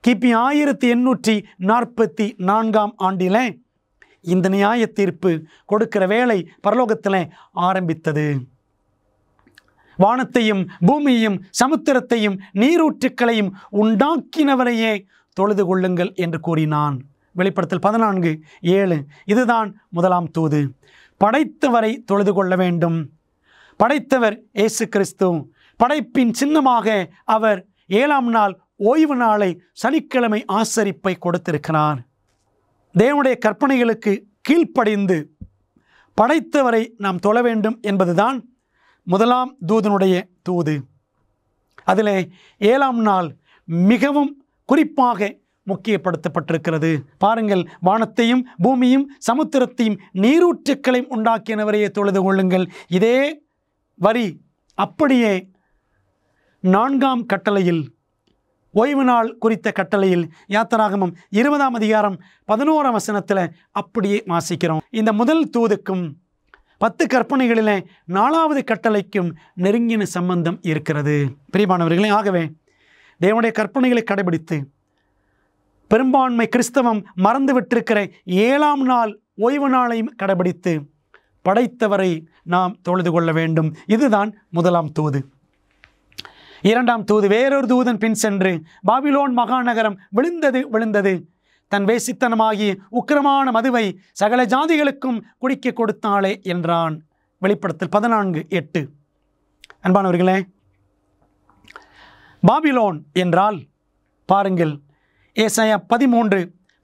கிபி 1844ஆம் ஆண்டிலே இந்த நியாய தீர்ப்பு கொடுக்கிற வேளை பரலோகத்தில் ஆரம்பித்தது. வானத்தையும் பூமியையும் சமுத்திரத்தையும் நீரூற்றுக்களையும் உண்டாக்கினவரையே தொழுது கொள்ளுங்கள் என்று கூறினான். வெளிப்படுத்தல் 14:7. இதுதான் முதலாம் தூது. படைத்தவரை தொழுது கொள்ள வேண்டும். படைத்தவர் இயேசு கிறிஸ்து. படைப்பின் சின்னமாக அவர் 7ஆம் நாள் ஓய்வு நாளை சனிக்கிழமை ஆசரிப்பை கொடுத்திருக்கிறார். தேவனுடைய கற்பனைகளுக்கு கீழ்ப்படிந்து படைத்தவரை நாம் தொழ வேண்டும் என்பதுதான் முதலாம் தூதனுடைய தூது. அதில் 7ஆம் நாள் மிகவும் குறிப்பாக முக்கியப்படுத்தப்பட்டிருக்கிறது. பாருங்கள், வானத்தையும் பூமியும் சமுத்திரத்தையும் நீரூற்றுக்களையும் உண்டாக்கியவரையே தொழுது கொள்ளுங்கள். இதே வரி அப்படியே 4ஆம் கட்டளையில், ஓய்வு நாள் குறித்த கட்டளையில், யாத்திராகமம் 20ஆம் அதிகாரம் 11ஆம் வசனத்தில் அப்படியே வாசிக்கிறோம். இந்த முதல் தூதுக்கும் 10 கற்பனைகளில் 4வது கட்டளைக்கும் நெருங்கின சம்பந்தம் இருக்கிறது. பிரியமானவர்களே, ஆகவே தேவனுடைய கற்பனைகளை கடைபிடித்து பெரும்பான்மை கிறிஸ்தவம் மறந்துவிட்டிருக்கிற 7ஆம் நாள் ஓய்வு நாளையும் கடைபிடித்து படைத்தவரை நாம் தொழுது கொள்ள வேண்டும். இதுதான் முதலாம் தூது. 2ஆம் தூது, வேறொரு தூதன் பின் சென்று பாபிலோன் மகாநகரம் விழுந்தது, தன் வேசித்தனமாகி உக்கிரமான மதுவை சகல ஜாதிகளுக்கும் குடிக்க கொடுத்தாளே என்றான். வெளிப்படுத்தல் 14:8. அன்பானவர்களே, பாபிலோன் என்றால் பாருங்கள், ஏசாயா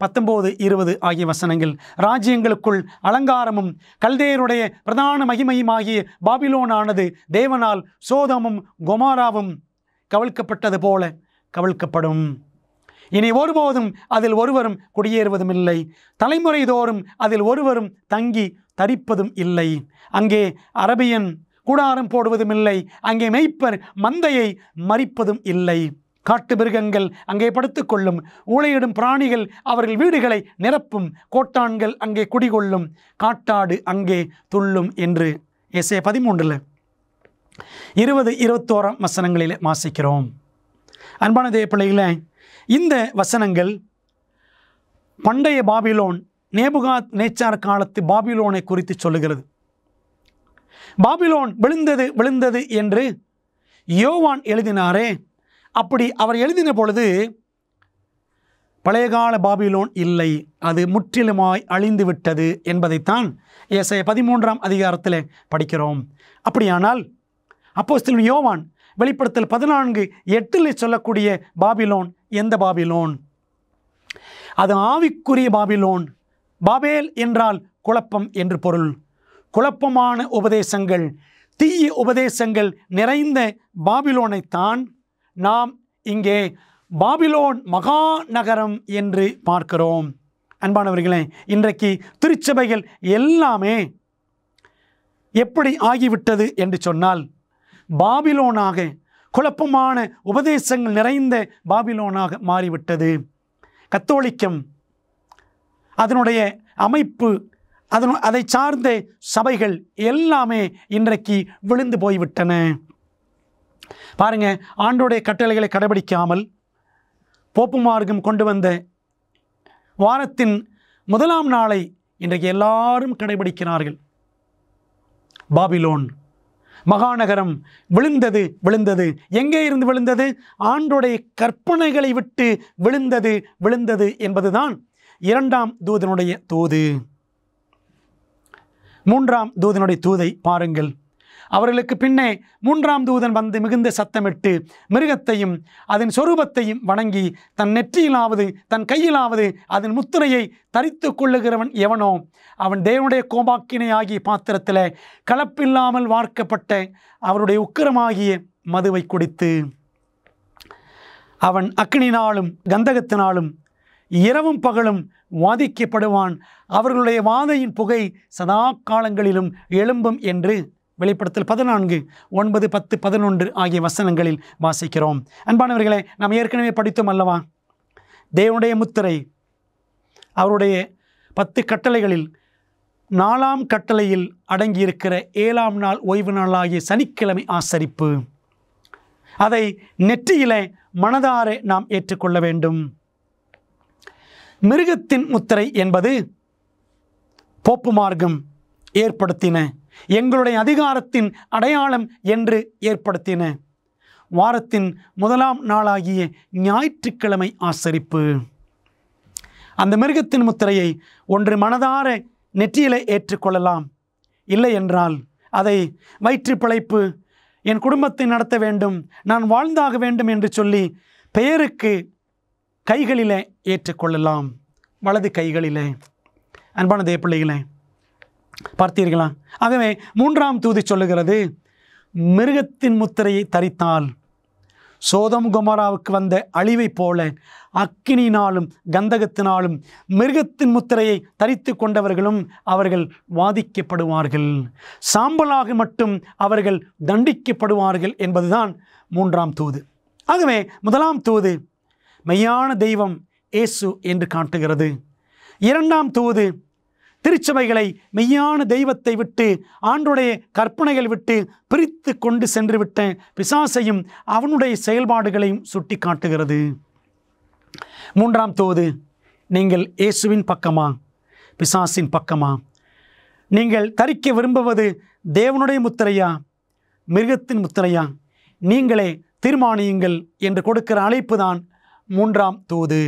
19, 20 ஆகிய வசனங்கள். ராஜ்யங்களுக்குள் அலங்காரமும் கல்தேயருடைய பிரதான மகிமையுமாகிய பாபிலோனானது தேவனால் சோதமும் கொமோராவும் கவிழ்க்கப்பட்டது போல கவிழ்க்கப்படும். இனி ஒருபோதும் அதில் ஒருவரும் குடியேறுவதும் இல்லை. தலைமுறை தோறும் அதில் ஒருவரும் தங்கி தரிப்பதும் இல்லை. அங்கே அரபியன் கூடாரம் போடுவதும் இல்லை. அங்கே மேய்ப்பர் மந்தையை மறிப்பதும் இல்லை. காட்டு மிருகங்கள் அங்கே படுத்துக்கொள்ளும். ஊளையிடும் பிராணிகள் அவர்கள் வீடுகளை நிரப்பும். கோட்டான்கள் அங்கே குடிகொள்ளும். காட்டாடு அங்கே துள்ளும் என்று எசேயா 13 20, 21 வசனங்களில் வாசிக்கிறோம். அன்பான தேவ பிள்ளைகளே, இந்த வசனங்கள் பண்டைய பாபிலோன், நேபுகாத் நேச்சார் காலத்து பாபிலோனை குறித்து சொல்லுகிறது. பாபிலோன் விழுந்தது விழுந்தது என்று யோவான் எழுதினாரே, அப்படி அவர் எழுதின பொழுது பழையகால பாபிலோன் இல்லை, அது முற்றிலுமாய் அழிந்து விட்டது என்பதைத்தான் ஏசாயா 13 அதிகாரத்தில் படிக்கிறோம். அப்படியானால் அப்போஸ்தலன் யோவான் வெளிப்படுத்தல் 14:8 சொல்லக்கூடிய பாபிலோன் எந்த பாபிலோன்? அது ஆவிக்குரிய பாபிலோன். பாபேல் என்றால் குழப்பம் என்று பொருள். குழப்பமான உபதேசங்கள், தீய உபதேசங்கள் நிறைந்த பாபிலோனைத்தான் நாம் இங்கே பாபிலோன் மகா நகரம் என்று பார்க்கிறோம். அன்பானவர்களே, இன்றைக்கு திருச்சபைகள் எல்லாமே எப்படி ஆகிவிட்டது என்று சொன்னால், பாபிலோனாக, குழப்பமான உபதேசங்கள் நிறைந்த பாபிலோனாக மாறிவிட்டது. கத்தோலிக்கம், அதனுடைய அமைப்பு, அதை சார்ந்த சபைகள் எல்லாமே இன்றைக்கு விழுந்து போய்விட்டன. பாருங்க, ஆண்டோடைய கட்டளைகளை கடைபிடிக்காமல் போப்பு மார்க்கம் கொண்டு வந்த வாரத்தின் முதலாம் நாளை இன்றைக்கு எல்லாரும் கடைபிடிக்கிறார்கள். பாபிலோன் மகாநகரம் விழுந்தது விழுந்தது. எங்கே இருந்து விழுந்தது? ஆண்டோடைய கற்பனைகளை விட்டு விழுந்தது விழுந்தது என்பதுதான் 2ஆம் தூதனுடைய தூது. 3ஆம் தூதனுடைய தூதை பாருங்கள். அவர்களுக்கு பின்னே 3ஆம் தூதன் வந்து மிகுந்த சத்தமிட்டு மிருகத்தையும் அதன் சொரூபத்தையும் வணங்கி தன் நெற்றியிலாவது தன் கையிலாவது அதன் முத்திரையை தரித்து கொள்ளுகிறவன் எவனோ அவன் தேவனுடைய கோபாக்கினை ஆகிய பாத்திரத்தில் கலப்பில்லாமல் வார்க்கப்பட்ட அவருடைய உக்கிரமாகிய மதுவை குடித்து அவன் அக்கினினாலும் கந்தகத்தினாலும் இரவும் பகலும் வாதிக்கப்படுவான். அவர்களுடைய வாதையின் புகை சதா காலங்களிலும் எழும்பும் என்று வெளிப்படுத்தல் 14, 9, 10, 11 ஆகிய வசனங்களில் வாசிக்கிறோம். அன்பானவர்களே, நாம் ஏற்கனவே படித்தோம் அல்லவா? தேவனுடைய முத்திரை அவருடைய 10 கட்டளைகளில் 4ஆம் கட்டளையில் அடங்கியிருக்கிற 7ஆம் நாள் ஓய்வு நாளாகிய சனிக்கிழமை ஆசரிப்பு. அதை நெற்றியிலே மனதார நாம் ஏற்றுக்கொள்ள வேண்டும். மிருகத்தின் முத்திரை என்பது போப்பு மார்க்கம் ஏற்படுத்தின, எங்களுடைய அதிகாரத்தின் அடையாளம் என்று ஏற்படுத்தின வாரத்தின் முதலாம் நாளாகிய ஞாயிற்றுக்கிழமை ஆசரிப்பு. அந்த மிருகத்தின் முத்திரையை ஒன்று மனதார நெற்றியிலே ஏற்றுக்கொள்ளலாம். இல்லை என்றால் அதை வயிற்று பிழைப்பு, என் குடும்பத்தை நடத்த வேண்டும், நான் வாழ்ந்தாக வேண்டும் என்று சொல்லி பெயருக்கு கைகளிலே ஏற்றுக்கொள்ளலாம், வலது கைகளிலே. அன்பான தேவ பிள்ளைகளே, பார்த்தீர்களா? ஆகவே 3ஆம் தூது சொல்லுகிறது, மிருகத்தின் முத்திரையை தரித்தால் சோதம் கொமோராவுக்கு வந்த அழிவை போல அக்கினினாலும் கந்தகத்தினாலும் மிருகத்தின் முத்திரையை தரித்து கொண்டவர்களும் அவர்கள் வாதிக்கப்படுவார்கள். சாம்பலாக மட்டும் அவர்கள் தண்டிக்கப்படுவார்கள் என்பதுதான் 3ஆம் தூது. ஆகவே 1ஆம் தூது மெய்யான தெய்வம் இயேசு என்று காட்டுகிறது. 2ஆம் தூது திருச்சபைகளை மெய்யான தெய்வத்தை விட்டு ஆண்டுடைய கற்பனைகள் விட்டு பிரித்து கொண்டு சென்று விட்ட பிசாசையும் அவனுடைய செயல்பாடுகளையும் சுட்டி காட்டுகிறது. 3ஆம் தூது, நீங்கள் இயேசுவின் பக்கமா பிசாசின் பக்கமா? நீங்கள் தரிக்க விரும்புவது தேவனுடைய முத்திரையா மிருகத்தின் முத்திரையா? நீங்களே தீர்மானியுங்கள் என்று கொடுக்கிற அழைப்பு தான் 3ஆம் தூது.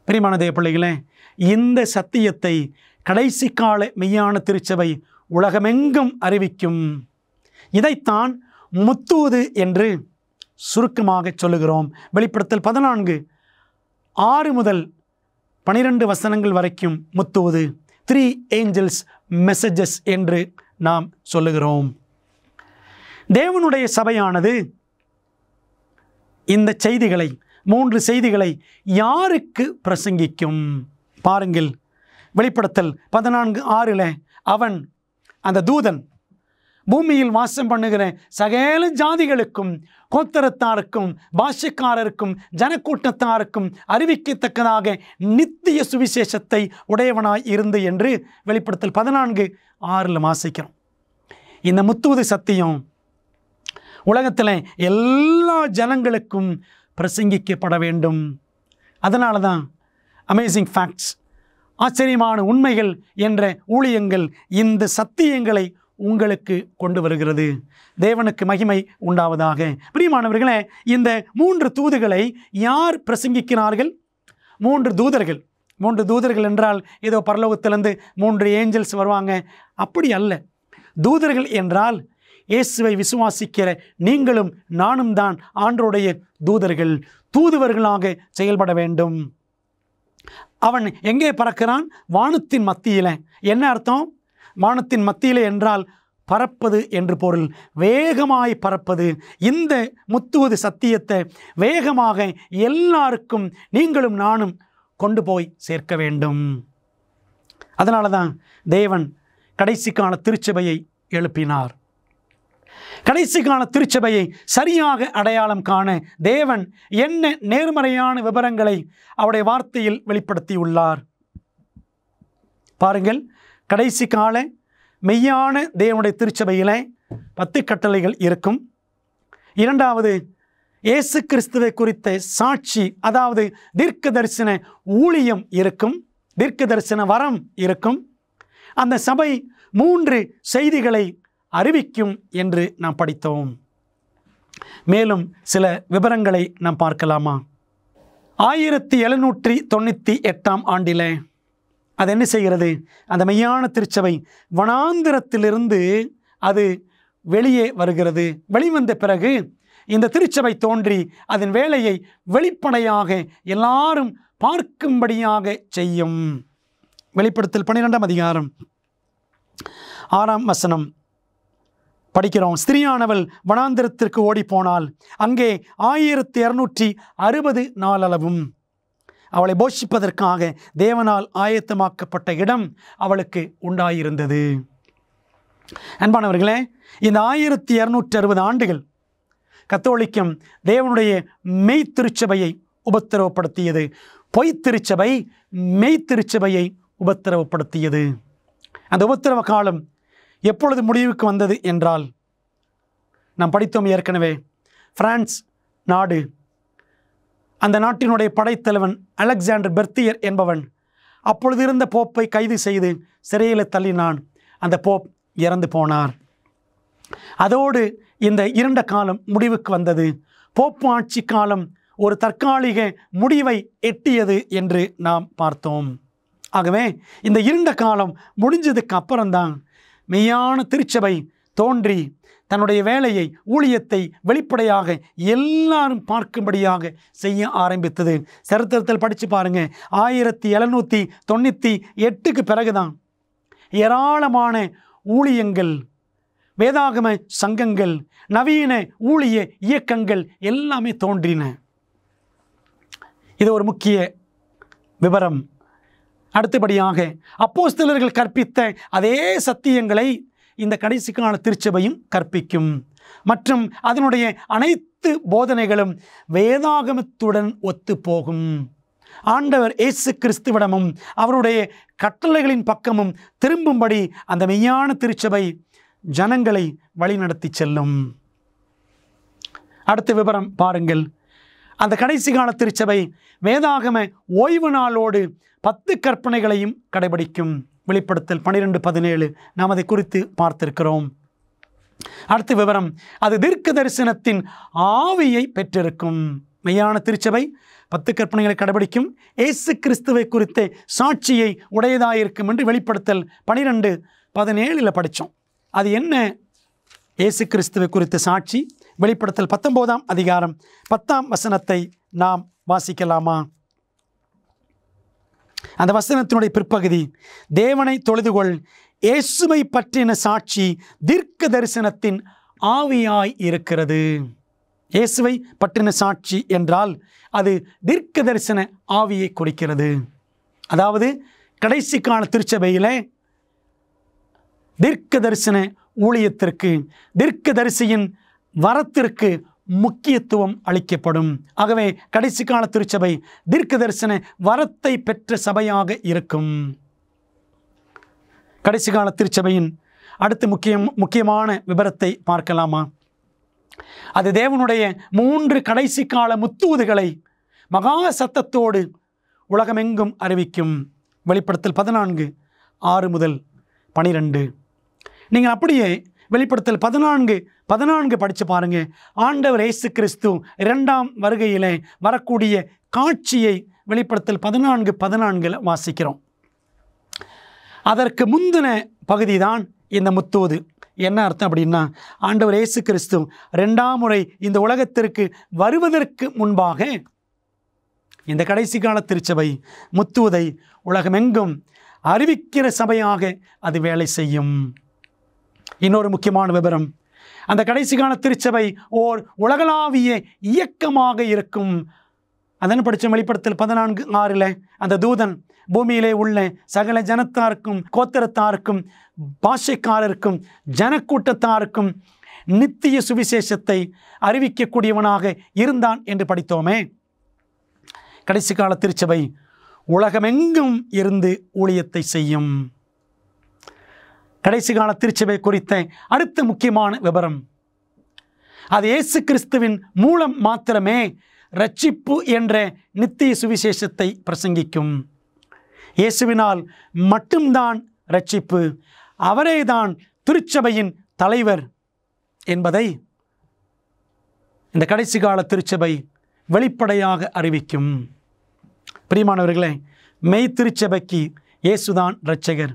பிரியமான தேவ பிள்ளைகளே, இந்த சத்தியத்தை கடைசி கால மெய்யான திருச்சபை உலகமெங்கும் அறிவிக்கும். இதைத்தான் முத்தூது என்று சுருக்கமாக சொல்லுகிறோம். வெளிப்படுத்தல் 14, 6 முதல் 12 வசனங்கள் வரைக்கும் முத்துவது 3 ஏஞ்சல்ஸ் மெசேஜஸ் என்று நாம் சொல்லுகிறோம். தேவனுடைய சபையானது இந்த செய்திகளை 3 செய்திகளை யாருக்கு பிரசங்கிக்கும்? பாருங்கள், வெளிப்படுத்தல் 14:6 அவன், அந்த தூதன், பூமியில் வாசம் பண்ணுகிற சகல ஜாதிகளுக்கும், கோத்திரத்தாருக்கும், பாஷைக்காரருக்கும், ஜனக்கூட்டத்தாருக்கும் அறிவிக்கத்தக்கதாக நித்திய சுவிசேஷத்தை உடையவனாய் இருந்து என்று வெளிப்படுத்தல் 14:6 வாசிக்கிறோம். இந்த முத்துவது சத்தியம் உலகத்தில் எல்லா ஜனங்களுக்கும் பிரசங்கிக்கப்பட வேண்டும். அதனால தான் அமேசிங் ஃபேக்ட்ஸ், ஆச்சரியமான உண்மைகள் என்ற ஊழியங்கள் இந்த சத்தியங்களை உங்களுக்கு கொண்டு வருகிறது. தேவனுக்கு மகிமை உண்டாவதாக. பிரியமானவர்களே, இந்த 3 தூதுகளை யார் பிரசங்கிக்கிறார்கள்? 3 தூதர்கள். 3 தூதர்கள் என்றால் ஏதோ பரலோகத்திலிருந்து 3 ஏஞ்சல்ஸ் வருவாங்க, அப்படி அல்ல. தூதர்கள் என்றால் இயேசுவை விசுவாசிக்கிற நீங்களும் நானும் தான் ஆண்டவருடைய தூதர்கள், தூதுவர்களாக செயல்பட வேண்டும். அவன் எங்கே பறக்கிறான்? வானத்தின் மத்தியில். என்ன அர்த்தம்? வானத்தின் மத்தியில் என்றால் பறப்பது என்று பொருள். வேகமாய் பறப்பது. இந்த முத்துவது சத்தியத்தை வேகமாக எல்லாருக்கும் நீங்களும் நானும் கொண்டு போய் சேர்க்க வேண்டும். அதனால தான் தேவன் கடைசி கால திருச்சபையை எழுப்பினார். கடைசி கால திருச்சபையை சரியாக அடையாளம் காண தேவன் என்ன நேர்மறையான விவரங்களை அவருடைய வார்த்தையில் வெளிப்படுத்தியுள்ளார். பாருங்கள், கடைசி கால மெய்யான தேவனுடைய திருச்சபையில் 10 கட்டளைகள் இருக்கும். 2வது, இயேசு கிறிஸ்துவை குறித்த சாட்சி, அதாவது தீர்க்க தரிசன ஊழியம் இருக்கும், தீர்க்க தரிசன வரம் இருக்கும். அந்த சபை 3 செய்திகளை அறிவிக்கும் என்று நாம் படித்தோம். மேலும் சில விவரங்களை நாம் பார்க்கலாமா? 1798 ஆண்டில் அது என்ன செய்கிறது? அந்த மெய்யான திருச்சபை வனாந்திரத்திலிருந்து அது வெளியே வருகிறது. வெளிவந்த பிறகு இந்த திருச்சபை தோன்றி அதன் வேலையை வெளிப்படையாக எல்லாரும் பார்க்கும்படியாக செய்யும். வெளிப்படுத்தல் 12ஆம் அதிகாரம் 6ஆம் வசனம் படிக்கிறோம். ஸ்திரீயானவள் வனாந்திரத்திற்கு ஓடிப்போனால் அங்கே 1260 நாளளவும் அவளை போஷிப்பதற்காக தேவனால் ஆயத்தமாக்கப்பட்ட இடம் அவளுக்கு உண்டாயிருந்தது. அன்பானவர்களே, இந்த 1260 ஆண்டுகள் கத்தோலிக்கம் தேவனுடைய மெய் திருச்சபையை உபத்திரவப்படுத்தியது. பொய் திருச்சபை மெய் திருச்சபையை உபத்திரவப்படுத்தியது. அந்த உபத்திரவ காலம் எப்பொழுது முடிவுக்கு வந்தது என்றால், நாம் படித்தோம் ஏற்கனவே. பிரான்ஸ் நாடு, அந்த நாட்டினுடைய படைத்தலைவன் அலெக்சாண்டர் பெர்த்தியர் என்பவன் அப்பொழுது இருந்த போப்பை கைது செய்து சிறையில் தள்ளினான். அந்த போப் இறந்து போனார். அதோடு இந்த இருண்ட காலம் முடிவுக்கு வந்தது. போப்பு ஆட்சி காலம் ஒரு தற்காலிக முடிவை எட்டியது என்று நாம் பார்த்தோம். ஆகவே இந்த இருண்ட காலம் முடிஞ்சதுக்கு அப்புறம்தான் மெய்யான திருச்சபை தோன்றி தன்னுடைய வேலையை, ஊழியத்தை வெளிப்படையாக எல்லாரும் பார்க்கும்படியாக செய்ய ஆரம்பித்தது. சரித்திரத்தில் படித்து பாருங்க. 1798க்கு பிறகுதான் ஏராளமான ஊழியங்கள், வேதாகம சங்கங்கள், நவீன ஊழிய இயக்கங்கள் எல்லாமே தோன்றின. இது ஒரு முக்கிய விவரம். அடுத்தபடியாக அப்போஸ்தலர்கள் கற்பித்த அதே சத்தியங்களை இந்த கடைசி கால திருச்சபையும் கற்பிக்கும். மற்றும் அதனுடைய அனைத்து போதனைகளும் வேதாகமத்துடன் ஒத்துப்போகும். ஆண்டவர் இயேசு கிறிஸ்துவிடமும் அவருடைய கட்டளைகளின் பக்கமும் திரும்பும்படி அந்த மெய்யான திருச்சபை ஜனங்களை வழிநடத்தி செல்லும். அடுத்த விவரம் பாருங்கள். அந்த கடைசி கால திருச்சபை வேதாகம ஓய்வு நாளோடு 10 கற்பனைகளையும் கடைபிடிக்கும். வெளிப்படுத்தல் 12:17 நாம் அதை குறித்து பார்த்திருக்கிறோம். அடுத்த விவரம், அது தீர்க்க தரிசனத்தின் ஆவியை பெற்றிருக்கும். மெய்யான திருச்சபை 10 கற்பனைகளை கடைபிடிக்கும். இயேசு கிறிஸ்துவை குறித்த சாட்சியை உடையதாயிருக்கும் என்று வெளிப்படுத்தல் 12:17 படித்தோம். அது என்ன இயேசு கிறிஸ்துவை குறித்த சாட்சி? வெளிப்படுத்தல் 19ஆம் அதிகாரம் 10ஆம் வசனத்தை நாம் வாசிக்கலாமா? அந்த வசனத்தினுடைய பிற்பகுதி, தேவனை தொழுதுகொள், இயேசுவை பற்றின சாட்சி தீர்க்க தரிசனத்தின் ஆவியாய் இருக்கிறது. இயேசுவை பற்றின சாட்சி என்றால் அது தீர்க்க தரிசன ஆவியை குறிக்கிறது. அதாவது கடைசி கால திருச்சபையிலே தீர்க்க தரிசன ஊழியத்திற்கு, தீர்க்க தரிசியின் வரத்திற்கு முக்கியத்துவம் அளிக்கப்படும். ஆகவே கடைசி கால திருச்சபை தீர்க்க தரிசன வரத்தை பெற்ற சபையாக இருக்கும். கடைசி கால திருச்சபையின் அடுத்து முக்கியமான விபரத்தை பார்க்கலாமா? அது தேவனுடைய 3 கடைசி கால முத்தூதுகளை மகா சத்தத்தோடு உலகமெங்கும் அறிவிக்கும். வெளிப்படுத்தல் 14:6 முதல் 12. நீங்கள் அப்படியே வெளிப்படுத்தல் 14:14 படித்து பாருங்க. ஆண்டவர் இயேசு கிறிஸ்து 2ஆம் வருகையிலே வரக்கூடிய காட்சியை வெளிப்படுத்தல் 14:14 வாசிக்கிறோம். அதற்கு முந்தின பகுதி தான் இந்த முத்தூது. என்ன அர்த்தம் அப்படின்னா, ஆண்டவர் இயேசு கிறிஸ்து 2ஆம் முறை இந்த உலகத்திற்கு வருவதற்கு முன்பாக இந்த கடைசி கால திருச்சபை முத்தூதை உலகமெங்கும் அறிவிக்கிற சபையாக அது வேலை செய்யும். இன்னொரு முக்கியமான விவரம், அந்த கடைசி கால திருச்சபை ஓர் உலகளாவிய இயக்கமாக இருக்கும். அதன் படித்த வெளிப்படுத்தல் 14:6 அந்த தூதன் பூமியிலே உள்ள சகல ஜனத்தாருக்கும், கோத்திரத்தாருக்கும், பாஷைக்காரருக்கும், ஜனக்கூட்டத்தாருக்கும் நித்திய சுவிசேஷத்தை அறிவிக்கக்கூடியவனாக இருந்தான் என்று படித்தோமே. கடைசி கால திருச்சபை உலகமெங்கும் இருந்து ஊழியத்தை செய்யும். கடைசி கால திருச்சபை குறித்த அடுத்த முக்கியமான விவரம், அது இயேசு கிறிஸ்துவின் மூலம் மாத்திரமே இரட்சிப்பு என்ற நித்திய சுவிசேஷத்தை பிரசங்கிக்கும். இயேசுவினால் மட்டும்தான் இரட்சிப்பு, அவரேதான் திருச்சபையின் தலைவர் என்பதை இந்த கடைசி கால திருச்சபை வெளிப்படையாக அறிவிக்கும். பிரியமானவர்களே, மெய் திருச்சபைக்கு இயேசுதான் இரட்சகர்,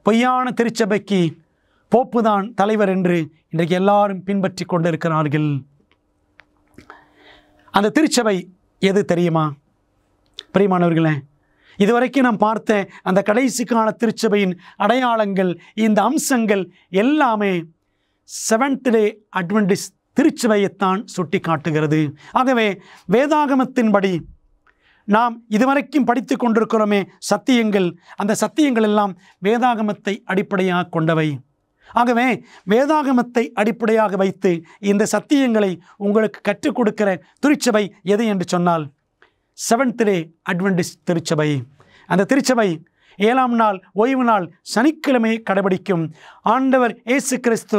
பொய்யான திருச்சபைக்கு போப்புதான் தலைவர் என்று இன்றைக்கு எல்லாரும் பின்பற்றி கொண்டிருக்கிறார்கள். அந்த திருச்சபை எது தெரியுமா? பிரியமானவர்களே, இதுவரைக்கும் நாம் பார்த்த அந்த கடைசி கால திருச்சபையின் அடையாளங்கள், இந்த அம்சங்கள் எல்லாமே செவன்த் டே அட்வென்டிஸ்ட் திருச்சபையைத்தான் சுட்டி காட்டுகிறது. ஆகவே வேதாகமத்தின்படி நாம் இதுவரைக்கும் படித்து கொண்டிருக்கிறோமே சத்தியங்கள், அந்த சத்தியங்கள் எல்லாம் வேதாகமத்தை அடிப்படையாக கொண்டவை. ஆகவே வேதாகமத்தை அடிப்படையாக வைத்து இந்த சத்தியங்களை உங்களுக்கு கற்றுக் கொடுக்கிற திருச்சபை எது என்று சொன்னால் செவன்த் டே அட்வென்டிஸ்ட் திருச்சபை. அந்த திருச்சபை 7ஆம் நாள் ஓய்வு நாள் சனிக்கிழமை கடைபிடிக்கும். ஆண்டவர் இயேசு கிறிஸ்து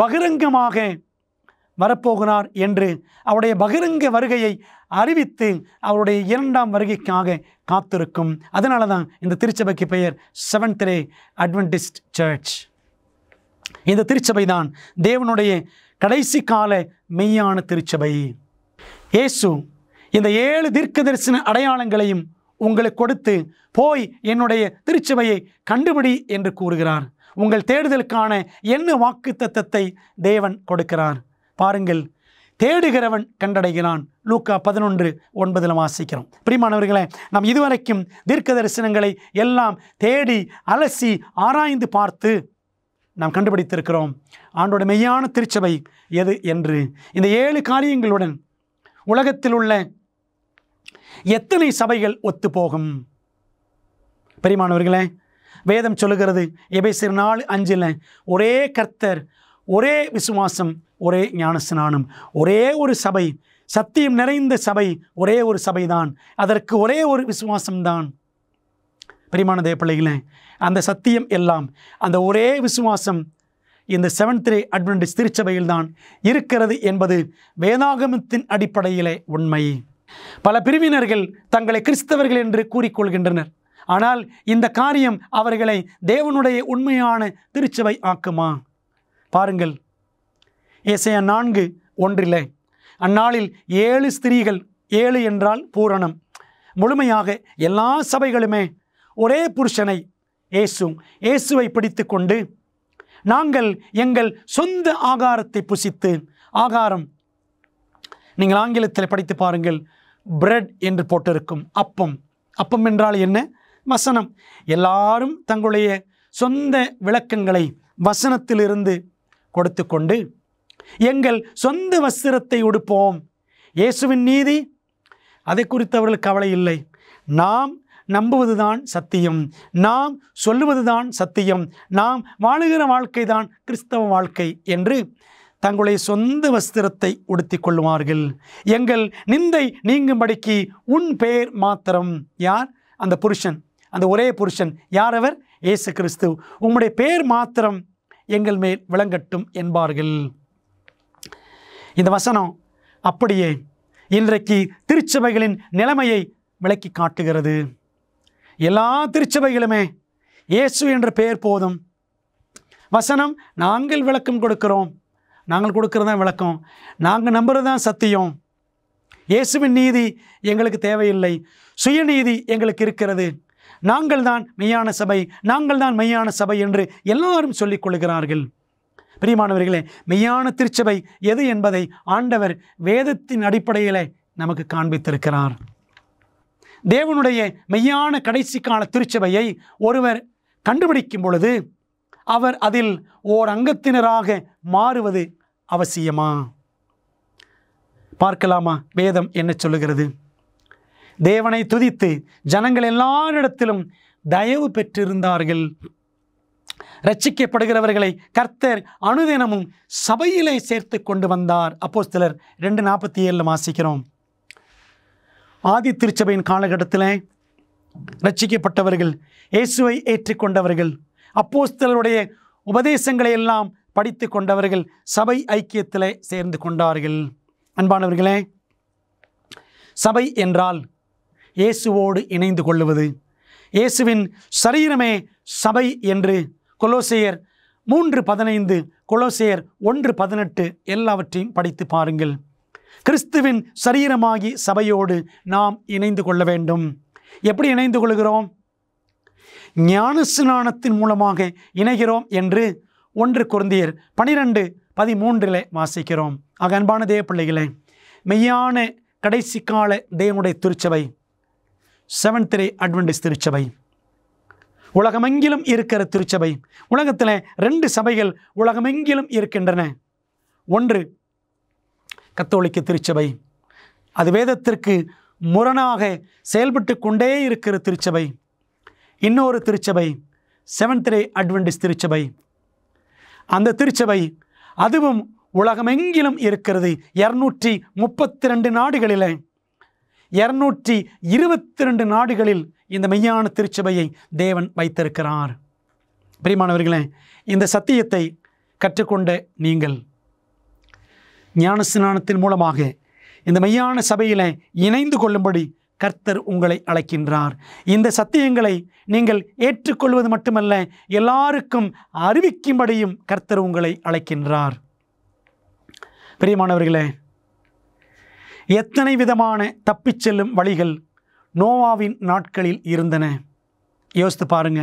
பகிரங்கமாக வரப்போகிறார் என்று அவருடைய பகிரங்க வருகையை அறிவித்து அவருடைய 2ஆம் வருகைக்காக காத்திருக்கும். அதனால தான் இந்த திருச்சபைக்கு பெயர் செவன்த் டே அட்வென்டிஸ்ட் சர்ச். இந்த திருச்சபை தான் தேவனுடைய கடைசி கால மெய்யான திருச்சபை. இயேசு இந்த 7 தீர்க்க தரிசன அடையாளங்களையும் உங்களுக்கு கொடுத்து, போய் என்னுடைய திருச்சபையை கண்டுபிடி என்று கூறுகிறார். உங்கள் தேடுதலுக்கான என்ன வாக்குத்தத்தத்தை தேவன் கொடுக்கிறார் பாருங்கள். தேடுகிறவன் கண்டடைகிறான். லூக்கா 11:9 வாசிக்கிறோம். பிரியமானவர்களே, நாம் இதுவரைக்கும் தீர்க்க தரிசனங்களை எல்லாம் தேடி அலசி ஆராய்ந்து பார்த்து நாம் கண்டுபிடித்திருக்கிறோம் ஆண்டோட மெய்யான திருச்சபை எது என்று. இந்த 7 காரியங்களுடன் உலகத்தில் உள்ள எத்தனை சபைகள் ஒத்துப்போகும்? பிரியமானவர்களே, வேதம் சொல்லுகிறது எபேசியர் 4:5 ஒரே கர்த்தர், ஒரே விசுவாசம், ஒரே ஞானஸ்நானம், ஒரே ஒரு சபை, சத்தியம் நிறைந்த சபை, ஒரே ஒரு சபைதான், அதற்கு ஒரே ஒரு விசுவாசம்தான். பிரியமான தேவ பிள்ளைகளே, அந்த சத்தியம் எல்லாம், அந்த ஒரே விசுவாசம் இந்த செவன்த் டே அட்வென்டிஸ்ட் திருச்சபையில் தான் இருக்கிறது என்பது வேதாகமத்தின் அடிப்படையிலே உண்மை. பல பிரிவினர்கள் தங்களை கிறிஸ்தவர்கள் என்று கூறிக்கொள்கின்றனர். ஆனால் இந்த காரியம் அவர்களை தேவனுடைய உண்மையான திருச்சபை ஆக்குமா? பாருங்கள், ஏசாயா 4:1 அந்நாளில் 7 ஸ்திரீகள், 7 என்றால் பூரணம், முழுமையாக எல்லா சபைகளுமே ஒரே புருஷனை இயேசுவை பிடித்து கொண்டு, நாங்கள் எங்கள் சொந்த ஆகாரத்தை புசித்து, ஆகாரம் நீங்கள் ஆங்கிலத்தில் படித்து பாருங்கள், பிரெட் என்று போட்டிருக்கும். அப்பம், அப்பம் என்றால் என்ன? வசனம். எல்லாரும் தங்களுடைய சொந்த விளக்கங்களை வசனத்திலிருந்து கொடுத்து கொண்டு எங்கள் சொந்த வஸ்திரத்தை உடுப்போம், இயேசுவின் நீதி அதை குறித்து அவர்களுக்கு கவலை இல்லை, நாம் நம்புவதுதான் சத்தியம், நாம் சொல்லுவதுதான் சத்தியம், நாம் வாழுகிற வாழ்க்கை தான் கிறிஸ்தவ வாழ்க்கை என்று தங்களுடைய சொந்த வஸ்திரத்தை உடுத்தி கொள்வார்கள். எங்கள் நிந்தை நீங்கும்படிக்கு உன் பெயர் மாத்திரம். யார்? அந்த புருஷன், அந்த ஒரே புருஷன். யார் அவர்? இயேசு கிறிஸ்து. உம்முடைய பெயர் மாத்திரம் எங்கள் மேல் விளங்கட்டும் என்பார்கள். இந்த வசனம் அப்படியே இன்றைக்கு திருச்சபைகளின் நிலைமையை விளக்கி காட்டுகிறது. எல்லா திருச்சபைகளுமே இயேசு என்ற பெயர் போதும். வசனம் நாங்கள் விளக்கம் கொடுக்கிறோம், நாங்கள் கொடுக்கறது தான் விளக்கம், நாங்கள் நம்புறது தான் சத்தியம், இயேசுவின் நீதி எங்களுக்கு தேவையில்லை, சுயநீதி எங்களுக்கு இருக்கிறது, நாங்கள் தான் மெய்யான சபை, நாங்கள் தான் மெய்யான சபை என்று எல்லாரும் சொல்லிக் கொள்கிறார்கள். பிரியமானவர்களே, மெய்யான திருச்சபை எது என்பதை ஆண்டவர் வேதத்தின் அடிப்படையில் நமக்கு காண்பித்திருக்கிறார். தேவனுடைய மெய்யான கடைசி கால திருச்சபையை ஒருவர் கண்டுபிடிக்கும் பொழுது அவர் அதில் ஓர் அங்கத்தினராக மாறுவது அவசியமா? பார்க்கலாமா வேதம் என்ன சொல்லுகிறது? தேவனை துதித்து ஜனங்கள் எல்லாரிடத்திலும் தயவு பெற்றிருந்தார்கள். ரட்சிக்கப்படுகிறவர்களை கர்த்தர் அனுதினமும் சபையிலே சேர்த்து கொண்டு வந்தார். அப்போஸ்தலர் 2:47 வாசிக்கிறோம். ஆதி திருச்சபையின் காலகட்டத்தில் ரட்சிக்கப்பட்டவர்கள், இயேசுவை ஏற்றுக்கொண்டவர்கள், அப்போஸ்தலருடைய உபதேசங்களை எல்லாம் படித்து கொண்டவர்கள் சபை ஐக்கியத்தில் சேர்ந்து கொண்டார்கள். அன்பானவர்களே, சபை என்றால் இயேசுவோடு இணைந்து கொள்ளுவது. இயேசுவின் சரீரமே சபை என்று கொலோசையர் 3:15, கொலோசையர் 1:18 எல்லாவற்றையும் படித்து பாருங்கள். கிறிஸ்துவின் சரீரமாகி சபையோடு நாம் இணைந்து கொள்ள வேண்டும். எப்படி இணைந்து கொள்கிறோம்? ஞானஸ்நானத்தின் மூலமாக இணைகிறோம் என்று 1 கொரிந்தியர் 12:13 வாசிக்கிறோம். ஆக அன்பான தேவ பிள்ளைகளே, மெய்யான கடைசி கால தேவனுடைய திருச்சபை செவன்த் டே அட்வென்டிஸ்ட் திருச்சபை, உலகமெங்கிலும் இருக்கிற திருச்சபை. உலகத்தில் 2 சபைகள் உலகமெங்கிலும் இருக்கின்றன. ஒன்று கத்தோலிக்க திருச்சபை, அது வேதத்திற்கு முரணாக செயல்பட்டு கொண்டே இருக்கிற திருச்சபை. இன்னொரு திருச்சபை செவன்த் டே அட்வென்டிஸ்ட் திருச்சபை. அந்த திருச்சபை அதுவும் உலகமெங்கிலும் இருக்கிறது. 232 நாடுகளில் 222 நாடுகளில் இந்த மெய்யான திருச்சபையை தேவன் வைத்திருக்கிறார். பிரியமானவர்களே, இந்த சத்தியத்தை கற்றுக்கொண்ட நீங்கள் ஞானஸ்நானத்தின் மூலமாக இந்த மெய்யான சபையில் இணைந்து கொள்ளும்படி கர்த்தர் உங்களை அழைக்கின்றார். இந்த சத்தியங்களை நீங்கள் ஏற்றுக்கொள்வது மட்டுமல்ல, எல்லாருக்கும் அறிவிக்கும்படியும் கர்த்தர் உங்களை அழைக்கின்றார். பிரியமானவர்களே, எத்தனை விதமான தப்பிச் செல்லும் வழிகள் நோவாவின் நாட்களில் இருந்தன. யோசித்து பாருங்க.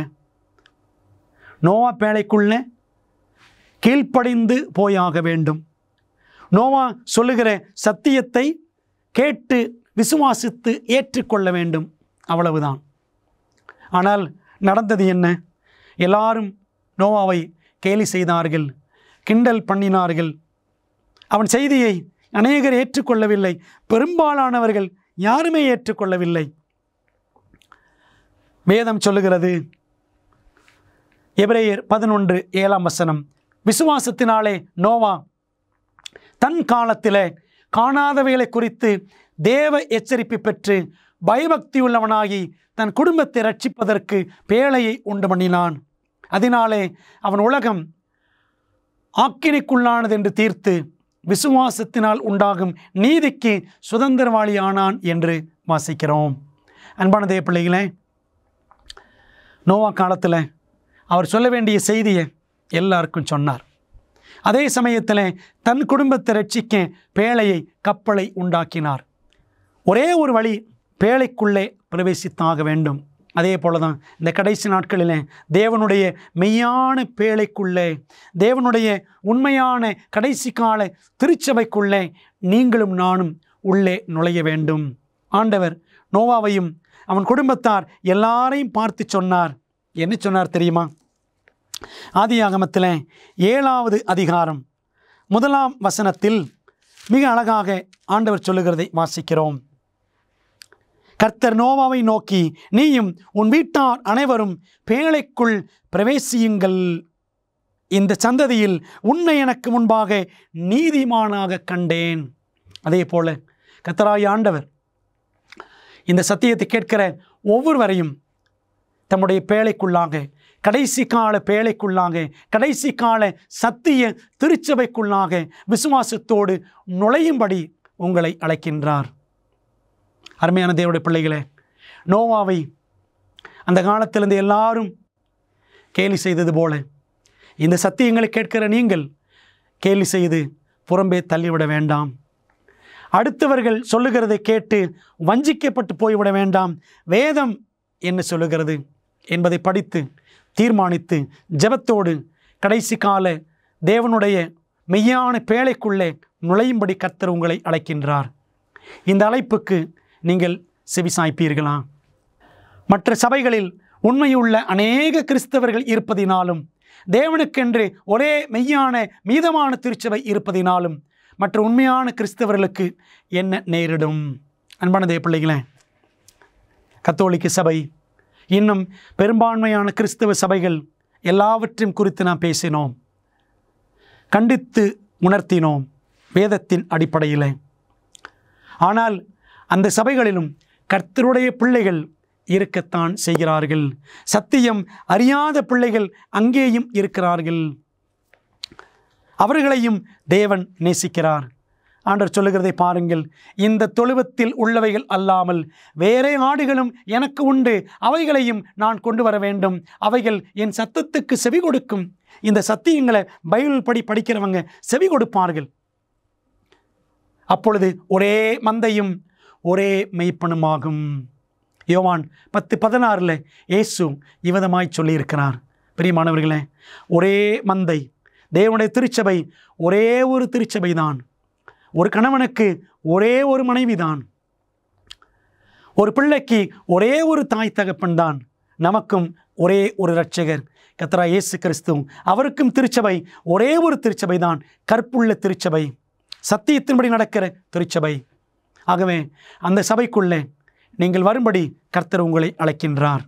நோவா பேழைக்குள்ள கீழ்ப்படிந்து போயாக வேண்டும். நோவா சொல்லுகிற சத்தியத்தை கேட்டு விசுவாசித்து ஏற்றுக்கொள்ள வேண்டும், அவ்வளவுதான். ஆனால் நடந்தது என்ன? எல்லாரும் நோவாவை கேலி செய்தார்கள், கிண்டல் பண்ணினார்கள். அவன் செய்தியை அநேகர் ஏற்றுக்கொள்ளவில்லை. பெரும்பாலானவர்கள் யாருமே ஏற்றுக்கொள்ளவில்லை. வேதம் சொல்லுகிறது, எபிரேயர் 11:7 விசுவாசத்தினாலே நோவா தன் காலத்திலே காணாதவைகளை குறித்து தேவ எச்சரிப்பு பெற்று பயபக்தியுள்ளவனாகி தன் குடும்பத்தை ரட்சிப்பதற்கு பேழையை உண்டு பண்ணினான். அதனாலே அவன் உலகம் ஆக்கினைக்குள்ளானது என்று தீர்த்து விசுவாசத்தினால் உண்டாகும் நீதிக்கு சுதந்திரவாளி ஆனான் என்று வாசிக்கிறோம். அன்பான தேவ பிள்ளைகளே, நோவா காலத்தில் அவர் சொல்ல வேண்டிய செய்தியை எல்லாருக்கும் சொன்னார். அதே சமயத்தில் தன் குடும்பத்தை ரட்சிக்க பேழையை, கப்பலை உண்டாக்கினார். ஒரே ஒரு வழி, பேழைக்குள்ளே பிரவேசித்தாக வேண்டும். அதே போல தான் இந்த கடைசி நாட்களில் தேவனுடைய மெய்யான பேழைக்குள்ளே, தேவனுடைய உண்மையான கடைசி கால திருச்சபைக்குள்ளே நீங்களும் நானும் உள்ளே நுழைய வேண்டும். ஆண்டவர் நோவாவையும் அவன் குடும்பத்தார் எல்லாரையும் பார்த்து சொன்னார். என்ன சொன்னார் தெரியுமா? ஆதியாகமத்தில் 7வது அதிகாரம் 1ஆம் வசனத்தில் மிக அழகாக ஆண்டவர் சொல்லுகிறதை வாசிக்கிறோம். கர்த்தர் நோவாவை நோக்கி, நீயும் உன் வீட்டார் அனைவரும் பேழைக்குள் பிரவேசியுங்கள். இந்த சந்ததியில் உன்னை எனக்கு முன்பாக நீதிமானாக கண்டேன். அதே போல கர்த்தராகிய ஆண்டவர் இந்த சத்தியத்தை கேட்கிற ஒவ்வொருவரையும் தம்முடைய பேழைக்குள்ளாக, கடைசி கால பேழைக்குள்ளாக, கடைசி கால சத்திய திருச்சபைக்குள்ளாக விசுவாசத்தோடு நுழையும்படி உங்களை அழைக்கின்றார். அருமையான தேவனுடைய பிள்ளைகளே, நோவாவை அந்த காலத்திலிருந்து எல்லாரும் கேலி செய்தது போல இந்த சத்தியங்களை கேட்கிற நீங்கள் கேலி செய்து புறம்பே தள்ளிவிட வேண்டாம். அடுத்தவர்கள் சொல்லுகிறதை கேட்டு வஞ்சிக்கப்பட்டு போய்விட வேண்டாம். வேதம் என்ன சொல்லுகிறது என்பதை படித்து தீர்மானித்து ஜெபத்தோடு கடைசி கால தேவனுடைய மெய்யான பேழைக்குள்ளே நுழையும்படி கர்த்தர் உங்களை அழைக்கின்றார். இந்த அழைப்புக்கு நீங்கள் செவிசாய்ப்பீர்களா? மற்ற சபைகளில் உண்மையுள்ள அநேக கிறிஸ்தவர்கள் இருப்பதினாலும், தேவனுக்கென்று ஒரே மெய்யான மீதமான திருச்சபை இருப்பதினாலும் மற்ற உண்மையான கிறிஸ்தவர்களுக்கு என்ன நேரிடும்? அன்பான தேவ பிள்ளைகளே, கத்தோலிக்க சபை இன்னும் பெரும்பான்மையான கிறிஸ்தவ சபைகள் எல்லாவற்றையும் குறித்து நாம் பேசினோம், கண்டித்து உணர்த்தினோம் வேதத்தின் அடிப்படையில். ஆனால் அந்த சபைகளிலும் கர்த்தருடைய பிள்ளைகள் இருக்கத்தான் செய்கிறார்கள். சத்தியம் அறியாத பிள்ளைகள் அங்கேயும் இருக்கிறார்கள். அவர்களையும் தேவன் நேசிக்கிறார். ஆண்டவர் சொல்லுகிறதை பாருங்கள். இந்த தொழுவத்தில் உள்ளவைகள் அல்லாமல் வேறே ஆடுகளும் எனக்கு உண்டு, அவைகளையும் நான் கொண்டு வர வேண்டும். அவைகள் என் சத்தத்துக்கு செவி கொடுக்கும். இந்த சத்தியங்களை பைபிள் படிக்கிறவங்க செவி கொடுப்பார்கள். அப்பொழுது ஒரே மந்தையும் ஒரே மெய்ப்பனுமாகும். யோவான் 10:16 இயேசு இவ்விதமாய் சொல்லியிருக்கிறார். பிரியமானவர்களே, ஒரே மந்தை, தேவனுடைய திருச்சபை ஒரே ஒரு திருச்சபை தான். ஒரு கணவனுக்கு ஒரே ஒரு மனைவி தான். ஒரு பிள்ளைக்கு ஒரே ஒரு தாய் தகப்பன் தான். நமக்கும் ஒரே ஒரு இரட்சகர் கர்த்தராகிய இயேசு கிறிஸ்து. அவருக்கும் திருச்சபை ஒரே ஒரு திருச்சபை தான், கற்புள்ள திருச்சபை, சத்தியத்தின்படி நடக்கிற திருச்சபை. ஆகவே அந்த சபைக்குள்ளே நீங்கள் வரும்படி கர்த்தர் உங்களை அழைக்கின்றார்.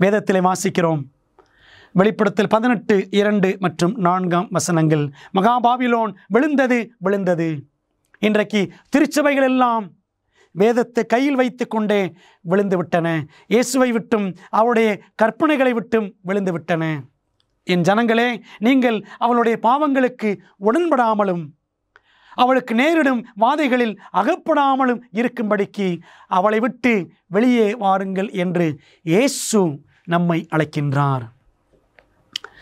வேதத்திலே வாசிக்கிறோம், வெளிப்படுத்தல் 18:2 மற்றும் 4ஆம் வசனங்கள். மகாபாபிலோன் விழுந்தது விழுந்தது. இன்றைக்கு திருச்சபைகள் எல்லாம் வேதத்தை கையில் வைத்து கொண்டே விழுந்து விட்டன. இயேசுவை விட்டும் அவருடைய கற்பனைகளை விட்டும் விழுந்து விட்டன. என் ஜனங்களே, நீங்கள் அவளுடைய பாவங்களுக்கு உடன்படாமலும் அவளுக்கு நேரிடும் வாதைகளில் அகப்படாமலும் இருக்கும்படிக்கு அவளை விட்டு வெளியே வாருங்கள் என்று இயேசு நம்மை அழைக்கின்றார்.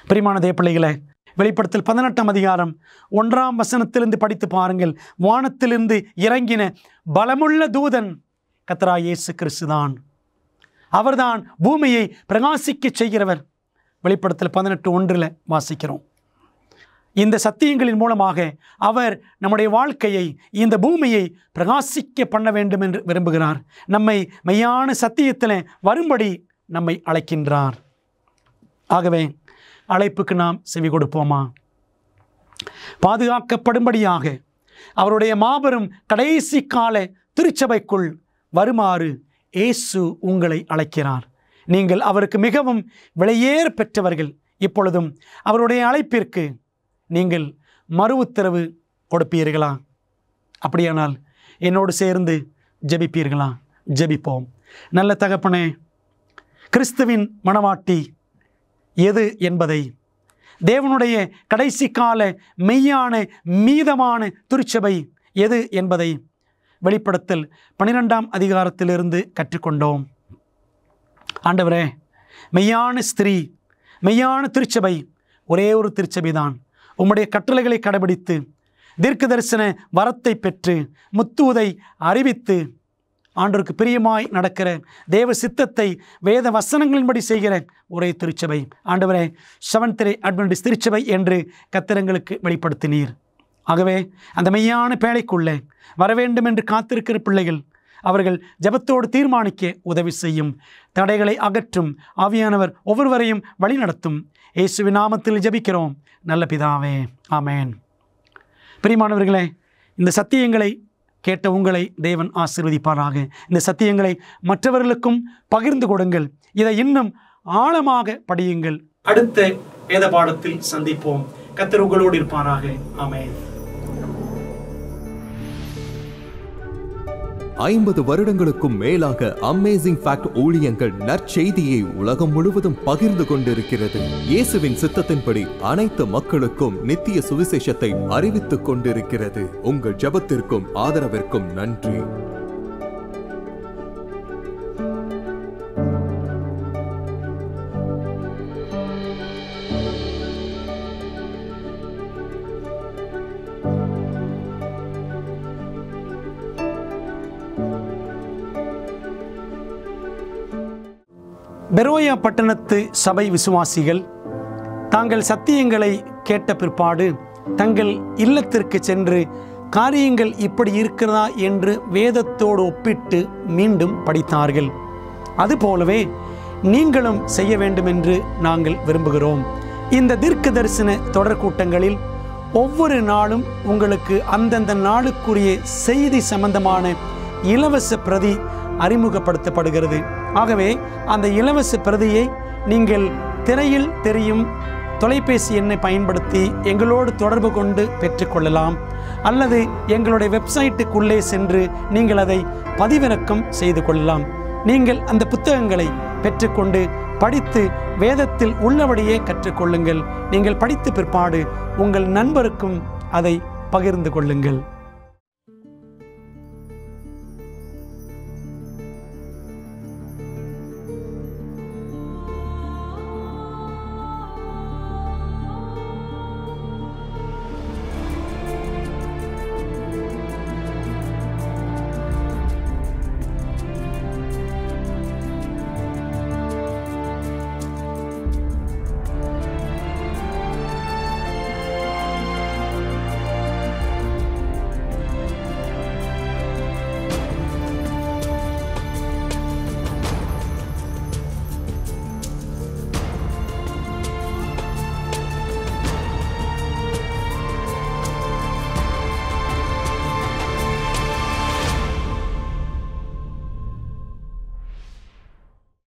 பிரியமான தேவ பிள்ளைகளே, வெளிப்படுத்தல் 18ஆம் அதிகாரம் 1ஆம் வசனத்திலிருந்து படித்து பாருங்கள். வானத்திலிருந்து இறங்கின பலமுள்ள தூதன் கர்த்தராகிய இயேசு கிறிஸ்து தான். அவர்தான் பூமியை பிரகாசிக்க செய்கிறவர். வெளிப்படுத்தல் 18:1 வாசிக்கிறோம். இந்த சத்தியங்களின் மூலமாக அவர் நம்முடைய வாழ்க்கையை, இந்த பூமியை பிரகாசிக்க பண்ண வேண்டும் என்று விரும்புகிறார். நம்மை மெய்யான சத்தியத்தில் வரும்படி நம்மை அழைக்கின்றார். ஆகவே அழைப்புக்கு நாம் செவி கொடுப்போமா? பாதுகாக்கப்படும்படியாக அவருடைய மாபெரும் கடைசி கால திருச்சபைக்குள் வருமாறு இயேசு உங்களை அழைக்கிறார். நீங்கள் அவருக்கு மிகவும் விலையேற பெற்றவர்கள். இப்பொழுதும் அவருடைய அழைப்பிற்கு நீங்கள் மறு உத்தரவு கொடுப்பீர்களா? அப்படியானால் என்னோடு சேர்ந்து ஜெபிப்பீர்களா? ஜெபிப்போம். நல்ல தகப்பனே, கிறிஸ்துவின் மணவாட்டி எது என்பதை, தேவனுடைய கடைசி கால மெய்யான மீதமான திருச்சபை எது என்பதை வெளிப்படுத்தல் 12ஆம் அதிகாரத்திலிருந்து கற்றுக்கொண்டோம். ஆண்டவரே, மெய்யான ஸ்திரீ, மெய்யான திருச்சபை ஒரே ஒரு திருச்சபை தான். உம்முடைய கட்டளைகளை கடைபிடித்து தீர்க்க தரிசன வரத்தை பெற்று முத்தூதை அறிவித்து ஆண்டவருக்கு பிரியமாய் நடக்கிற தேவ சித்தத்தை வேத வசனங்களின்படி செய்கிற ஒரே திருச்சபை. ஆண்டவரே, செவன்த் டே அட்வென்டிஸ்ட் திருச்சபை என்று கர்த்தருக்கு வெளிப்படுத்தினீர். ஆகவே அந்த மெய்யான பேழைக்குள்ளே வர வேண்டும் என்று காத்திருக்கிற பிள்ளைகள், அவர்கள் ஜெபத்தோடு தீர்மானிக்க உதவி செய்யும். தடைகளை அகற்றும். ஆவியானவர் ஒவ்வொருவரையும் வழிநடத்தும். இயேசுவின் நாமத்தில் ஜெபிக்கிறோம் நல்ல பிதாவே, ஆமேன். பிரியமானவர்களே, இந்த சத்தியங்களை கேட்ட உங்களை தேவன் ஆசீர்வதிப்பாராக. இந்த சத்தியங்களை மற்றவர்களுக்கும் பகிர்ந்து கொடுங்கள். இதை இன்னும் ஆழமாக படியுங்கள். அடுத்த வேத பாடத்தில் சந்திப்போம். கர்த்தர் உங்களோடு இருப்பாராக. ஆமென். 50 வருடங்களுக்கும் மேலாக அமேசிங் ஃபேக்ட் ஊழியங்கள் நற்செய்தியை உலகம் முழுவதும் பகிர்ந்து கொண்டிருக்கிறது. இயேசுவின் சித்தத்தின்படி அனைத்து மக்களுக்கும் நித்திய சுவிசேஷத்தை அறிவித்துக் கொண்டிருக்கிறது. உங்கள் ஜெபத்திற்கும் ஆதரவிற்கும் நன்றி. பெரோயா பட்டணத்து சபை விசுவாசிகள் தாங்கள் சத்தியங்களை கேட்ட பிற்பாடு தங்கள் இல்லத்திற்கு சென்று காரியங்கள் இப்படி இருக்கிறதா என்று வேதத்தோடு ஒப்பிட்டு மீண்டும் படித்தார்கள். அதுபோலவே நீங்களும் செய்ய வேண்டும் என்று நாங்கள் விரும்புகிறோம். இந்த தீர்க்க தரிசன தொடர் கூட்டங்களில் ஒவ்வொரு நாளும் உங்களுக்கு அந்தந்த நாளுக்குரிய செய்தி சம்பந்தமான இலவச பிரதி அறிமுகப்படுத்தப்படுகிறது. ஆகவே அந்த இலவச பிரதியை நீங்கள் திரையில் தெரியும் தொலைபேசி எண்ணை பயன்படுத்தி எங்களோடு தொடர்பு கொண்டு பெற்றுக்கொள்ளலாம். அல்லது எங்களுடைய வெப்சைட்டுக்குள்ளே சென்று நீங்கள் அதை பதிவிறக்கம் செய்து கொள்ளலாம். நீங்கள் அந்த புத்தகங்களை பெற்றுக்கொண்டு படித்து வேதத்தில் உள்ளபடியே கற்றுக்கொள்ளுங்கள். நீங்கள் படித்த பிற்பாடு உங்கள் நண்பருக்கும் அதை பகிர்ந்து கொள்ளுங்கள்.